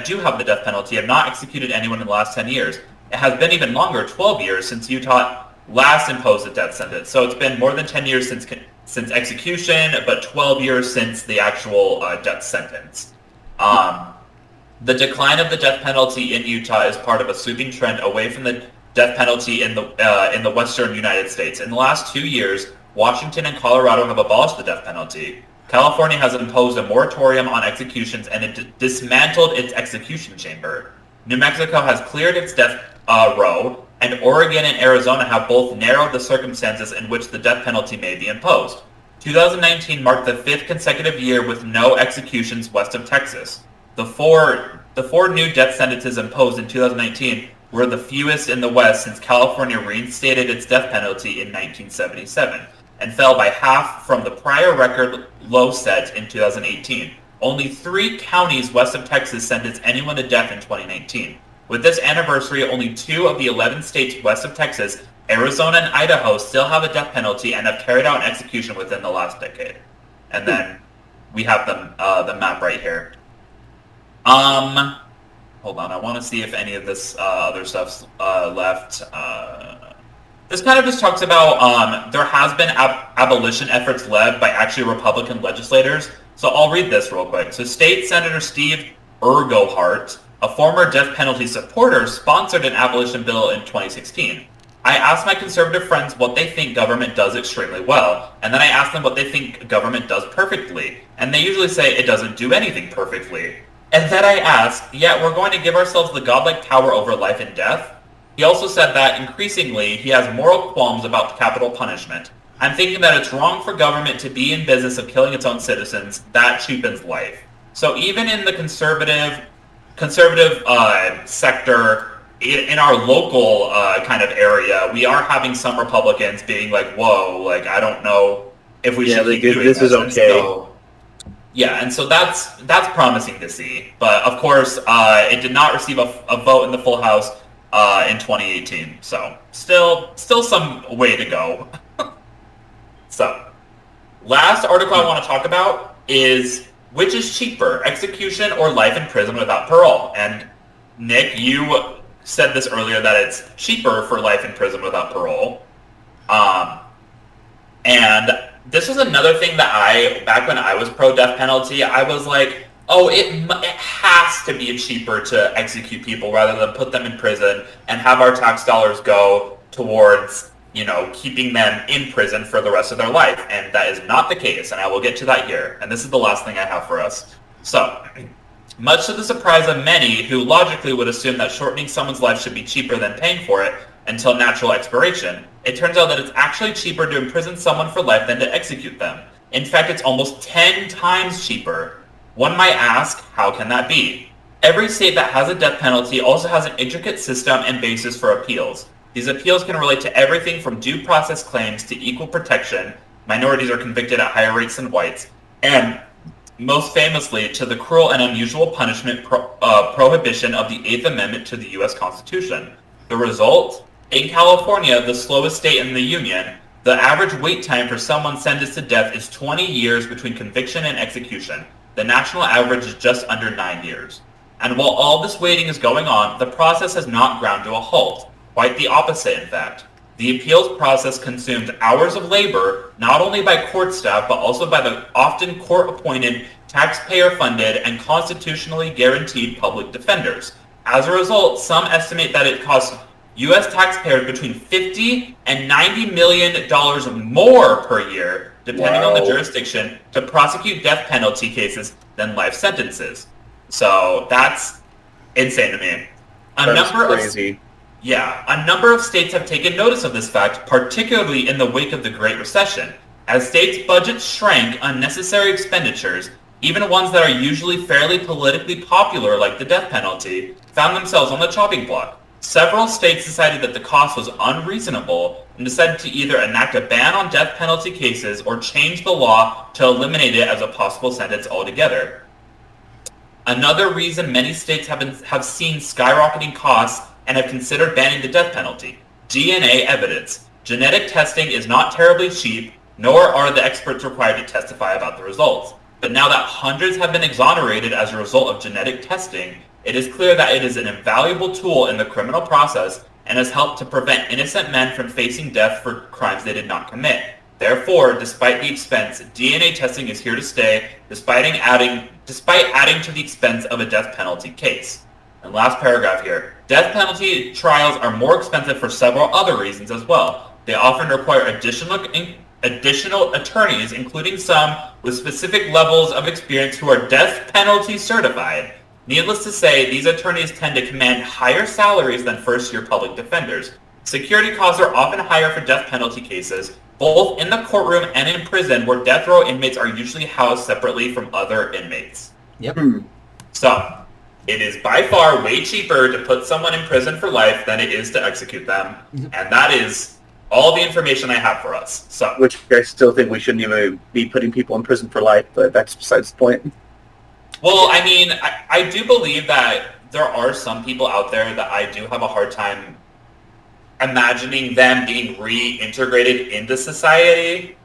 do have the death penalty have not executed anyone in the last 10 years. It has been even longer, 12 years, since Utah last imposed a death sentence. So it's been more than 10 years since execution, but 12 years since the actual death sentence. The decline of the death penalty in Utah is part of a sweeping trend away from the death penalty in the western United States. In the last 2 years, Washington and Colorado have abolished the death penalty. California has imposed a moratorium on executions and it dismantled its execution chamber. New Mexico has cleared its death row, and Oregon and Arizona have both narrowed the circumstances in which the death penalty may be imposed. 2019 marked the 5th consecutive year with no executions west of Texas. The four new death sentences imposed in 2019 were the fewest in the West since California reinstated its death penalty in 1977, and fell by half from the prior record low set in 2018. Only 3 counties west of Texas sentenced anyone to death in 2019. With this anniversary, only 2 of the 11 states west of Texas, Arizona and Idaho, still have a death penalty and have carried out an execution within the last decade. And then we have the map right here. Hold on, I want to see if any of this other stuff's left. This kind of just talks about there has been abolition efforts led by actually Republican legislators. So I'll read this real quick. So State Senator Steve Urquhart, a former death penalty supporter, sponsored an abolition bill in 2016. I ask my conservative friends what they think government does extremely well, and then I ask them what they think government does perfectly, and they usually say it doesn't do anything perfectly. And then I ask, yet we're going to give ourselves the godlike power over life and death? He also said that, increasingly, he has moral qualms about capital punishment. I'm thinking that it's wrong for government to be in business of killing its own citizens. That cheapens life. So even in the conservative sector, in our local kind of area, we are having some Republicans being like, "Whoa, like I don't know if we should keep doing this." This is okay. And so that's promising to see. But of course, it did not receive a vote in the full House in 2018. So still some way to go. So, last article I want to talk about is which is cheaper, execution or life in prison without parole? And Nick, you said this earlier that it's cheaper for life in prison without parole. And this was another thing that back when I was pro-death penalty, I was like, oh, it has to be cheaper to execute people rather than put them in prison and have our tax dollars go towards, keeping them in prison for the rest of their life. And that is not the case, and I will get to that here. And this is the last thing I have for us. So, much to the surprise of many who logically would assume that shortening someone's life should be cheaper than paying for it until natural expiration, it turns out that it's actually cheaper to imprison someone for life than to execute them. In fact, it's almost 10 times cheaper. One might ask, how can that be? Every state that has a death penalty also has an intricate system and basis for appeals. These appeals can relate to everything from due process claims to equal protection, minorities are convicted at higher rates than whites, and most famously to the cruel and unusual punishment prohibition of the 8th Amendment to the U.S. Constitution. The result? In California, the slowest state in the Union, the average wait time for someone sentenced to death is 20 years between conviction and execution. The national average is just under 9 years. And while all this waiting is going on, the process has not ground to a halt. Quite the opposite, in fact. The appeals process consumes hours of labor, not only by court staff, but also by the often court-appointed, taxpayer-funded, and constitutionally guaranteed public defenders. As a result, some estimate that it costs U.S. taxpayers between $50 and $90 million more per year, depending on the jurisdiction, to prosecute death penalty cases than life sentences. So that's insane to me. That's crazy. A number of states have taken notice of this fact, particularly in the wake of the Great Recession. As states' budgets shrank, unnecessary expenditures, even ones that are usually fairly politically popular like the death penalty, found themselves on the chopping block. Several states decided that the cost was unreasonable and decided to either enact a ban on death penalty cases or change the law to eliminate it as a possible sentence altogether. Another reason many states have seen skyrocketing costs and have considered banning the death penalty: DNA evidence. Genetic testing is not terribly cheap, nor are the experts required to testify about the results. But now that hundreds have been exonerated as a result of genetic testing, it is clear that it is an invaluable tool in the criminal process and has helped to prevent innocent men from facing death for crimes they did not commit. Therefore, despite the expense, DNA testing is here to stay, despite adding to the expense of a death penalty case. And last paragraph here. Death penalty trials are more expensive for several other reasons as well. They often require additional attorneys, including some with specific levels of experience who are death penalty certified. Needless to say, these attorneys tend to command higher salaries than first-year public defenders. Security costs are often higher for death penalty cases, both in the courtroom and in prison, where death row inmates are usually housed separately from other inmates. Yep. So, it is by far way cheaper to put someone in prison for life than it is to execute them, and that is all the information I have for us. So, which I still think we shouldn't even be putting people in prison for life, but that's besides the point. Well, I mean, I do believe that there are some people out there that I do have a hard time imagining them being reintegrated into society.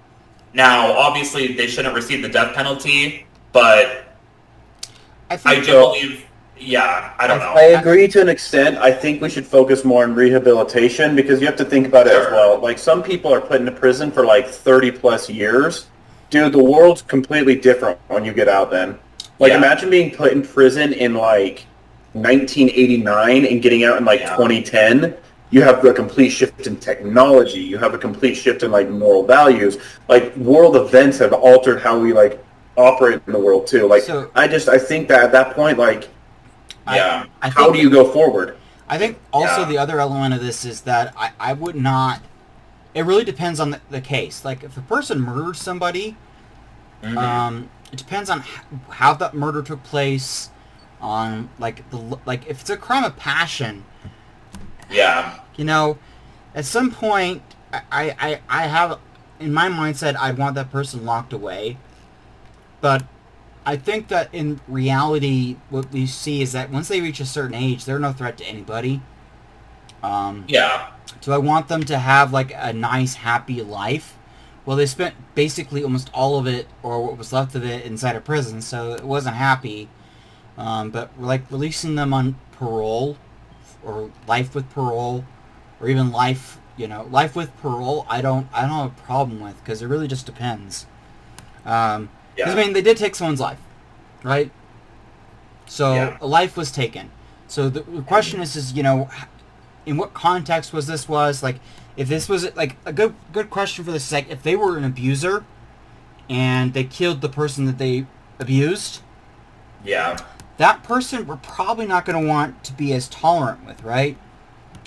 Now, obviously, they shouldn't receive the death penalty, but I do believe, I don't know. I agree to an extent. I think we should focus more on rehabilitation, because you have to think about it as well. Like, some people are put into prison for like 30 plus years. Dude, the world's completely different when you get out then. Like, imagine being put in prison in like 1989 and getting out in like 2010. You have a complete shift in technology. You have a complete shift in like moral values. Like world events have altered how we like operate in the world too. Like I think that at that point, like, yeah, how do you go forward? I think also the other element of this is that I would not. It really depends on the case. Like if a person murdered somebody, it depends on how that murder took place. On like if it's a crime of passion. Yeah. You know, at some point, I have in my mindset I'd want that person locked away, but I think that in reality, what we see is that once they reach a certain age, they're no threat to anybody. Yeah. Do I want them to have like a nice, happy life? Well, they spent basically almost all of it, or what was left of it, inside a prison, so it wasn't happy. But like releasing them on parole, or life with parole, or even life with parole, I don't have a problem with, because it really just depends. Because I mean, they did take someone's life, right? So a life was taken. So the question is in what context was this? Like, if this was like a good question for this is like, if they were an abuser, and they killed the person that they abused, that person we're probably not going to want to be as tolerant with, right?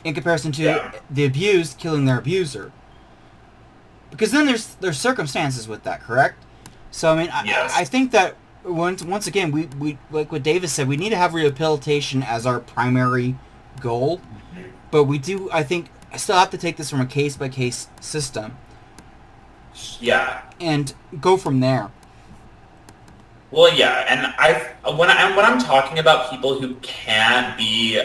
In comparison to the abused killing their abuser. Because then there's circumstances with that, correct? So, I mean, I think that once again, we like what Davis said, we need to have rehabilitation as our primary goal. But we do, I think, still have to take this from a case-by-case system. Yeah. And go from there. Well, yeah, and when I'm talking about people who can't be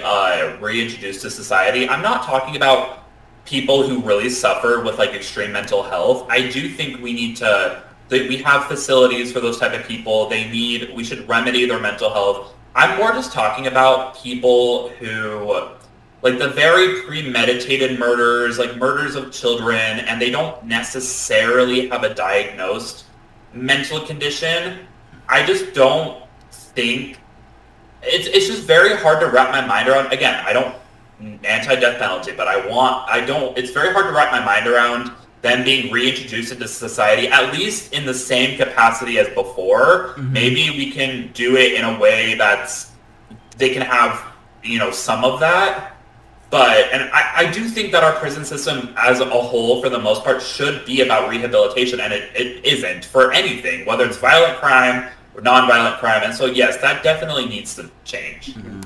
reintroduced to society, I'm not talking about people who really suffer with like extreme mental health. I do think we have facilities for those type of people. We should remedy their mental health. I'm more just talking about people who, like the very premeditated murders, like murders of children, and they don't necessarily have a diagnosed mental condition. I just don't think it's just very hard to wrap my mind around. Again, I don't anti-death penalty, but it's very hard to wrap my mind around them being reintroduced into society, at least in the same capacity as before. Mm-hmm. Maybe we can do it in a way they can have, some of that. And I do think that our prison system as a whole, for the most part, should be about rehabilitation, and it isn't for anything, whether it's violent crime or non-violent crime. And so, yes, that definitely needs to change. Mm-hmm.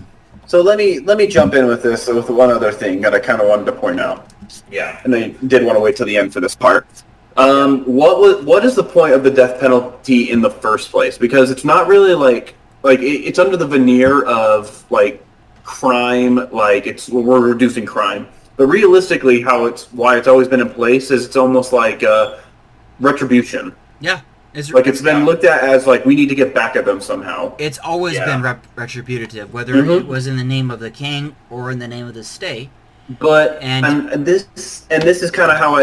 So let me jump in with this with one other thing that I kind of wanted to point out. Yeah. And I did want to wait till the end for this part. What is the point of the death penalty in the first place? Because it's not really like it's under the veneer of like crime, like we're reducing crime. But realistically, why it's always been in place is it's almost like retribution. Yeah. It's been looked at as like we need to get back at them somehow. It's always been retributive, whether it was in the name of the king or in the name of the state. But and this is kind of how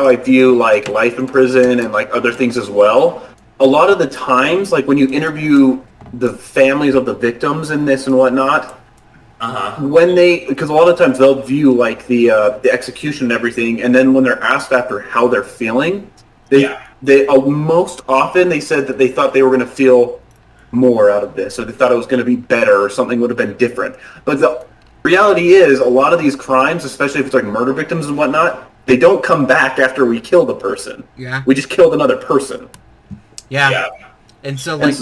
I view like life in prison and like other things as well. A lot of the times, like when you interview the families of the victims in this and whatnot, because a lot of times they'll view like the execution and everything, and then when they're asked after how they're feeling, they most often they said that they thought they were going to feel more out of this, or they thought it was going to be better, or something would have been different. But the reality is, a lot of these crimes, especially if it's like murder victims and whatnot, they don't come back after we kill the person. Yeah, we just killed another person. Yeah. And so like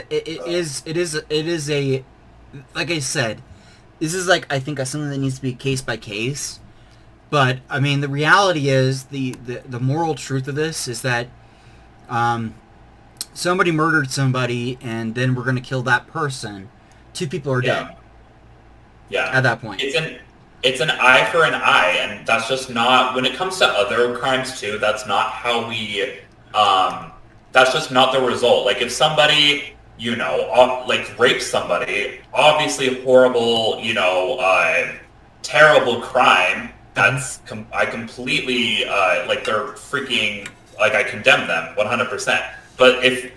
it is a, like I said, this is like I think something that needs to be case by case. But I mean, the reality is the moral truth of this is that somebody murdered somebody, and then we're going to kill that person. 2 people are dead. Yeah. At that point, it's an eye for an eye, and that's just not, when it comes to other crimes too. That's not how we. That's just not the result. Like if somebody, like rapes somebody, obviously horrible, terrible crime. I completely, like they're freaking, like I condemn them 100%. But if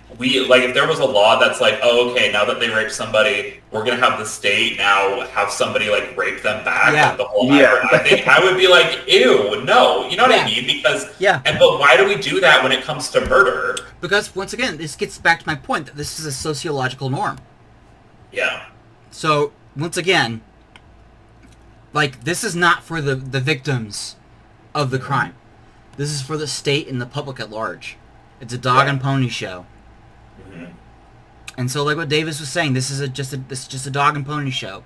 there was a law that's like, oh, okay, now that they raped somebody, we're gonna have the state now have somebody like rape them back. Yeah. Like the whole, Yeah. I think I would be like, ew, no. You know what I mean? Because but why do we do that when it comes to murder? Because once again, this gets back to my point that this is a sociological norm. Yeah. So once again, like, this is not for the victims of the crime. This is for the state and the public at large. It's a dog and pony show. Mm-hmm. And so, like what Davis was saying, this is just a dog and pony show.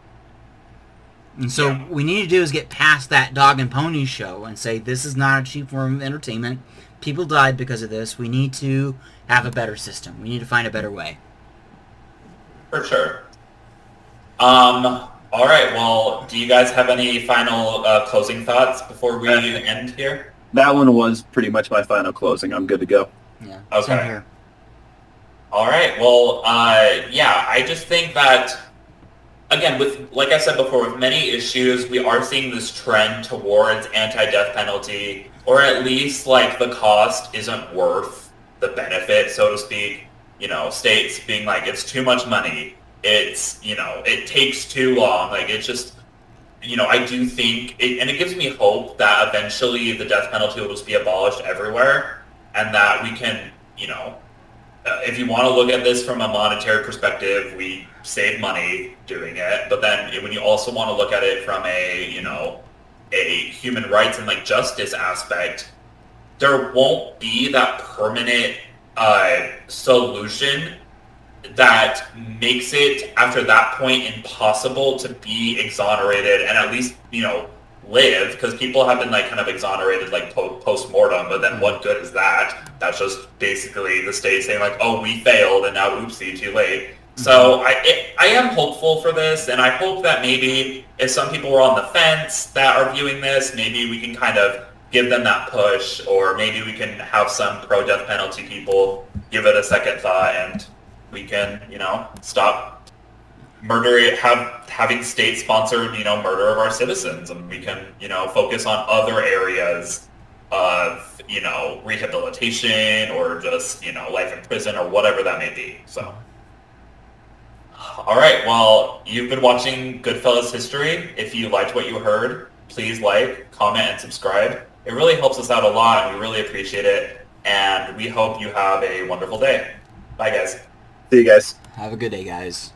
And so what we need to do is get past that dog and pony show and say this is not a cheap form of entertainment. People died because of this. We need to have a better system. We need to find a better way. For sure. All right. Well, do you guys have any final closing thoughts before we end here? That one was pretty much my final closing. I'm good to go. Yeah. Okay. Same here. All right. Well, I just think that, again, with, like I said before, with many issues, we are seeing this trend towards anti-death penalty, or at least, like, the cost isn't worth the benefit, so to speak. You know, states being like, it's too much money. It's, you know, it takes too long. Like, it's just, you know, I do think, and it gives me hope that eventually the death penalty will just be abolished everywhere, and that we can, you know, if you want to look at this from a monetary perspective, we save money doing it. But then when you also want to look at it from a, you know, a human rights and like justice aspect, there won't be that permanent solution that makes it, after that point, impossible to be exonerated and at least, you know, live, because people have been like kind of exonerated like post-mortem, but then what good is that? That's just basically the state saying like, oh, we failed and now oopsie, too late. So I am hopeful for this, and I hope that maybe if some people were on the fence that are viewing this, maybe we can kind of give them that push, or maybe we can have some pro-death penalty people give it a second thought, and we can, you know, stop having state-sponsored, you know, murder of our citizens, and we can, you know, focus on other areas of, you know, rehabilitation or just, you know, life in prison or whatever that may be. So, all right, well, you've been watching Goodfellas History. If you liked what you heard, please like, comment, and subscribe. It really helps us out a lot, and we really appreciate it, and we hope you have a wonderful day. Bye, guys. See you guys. Have a good day, guys.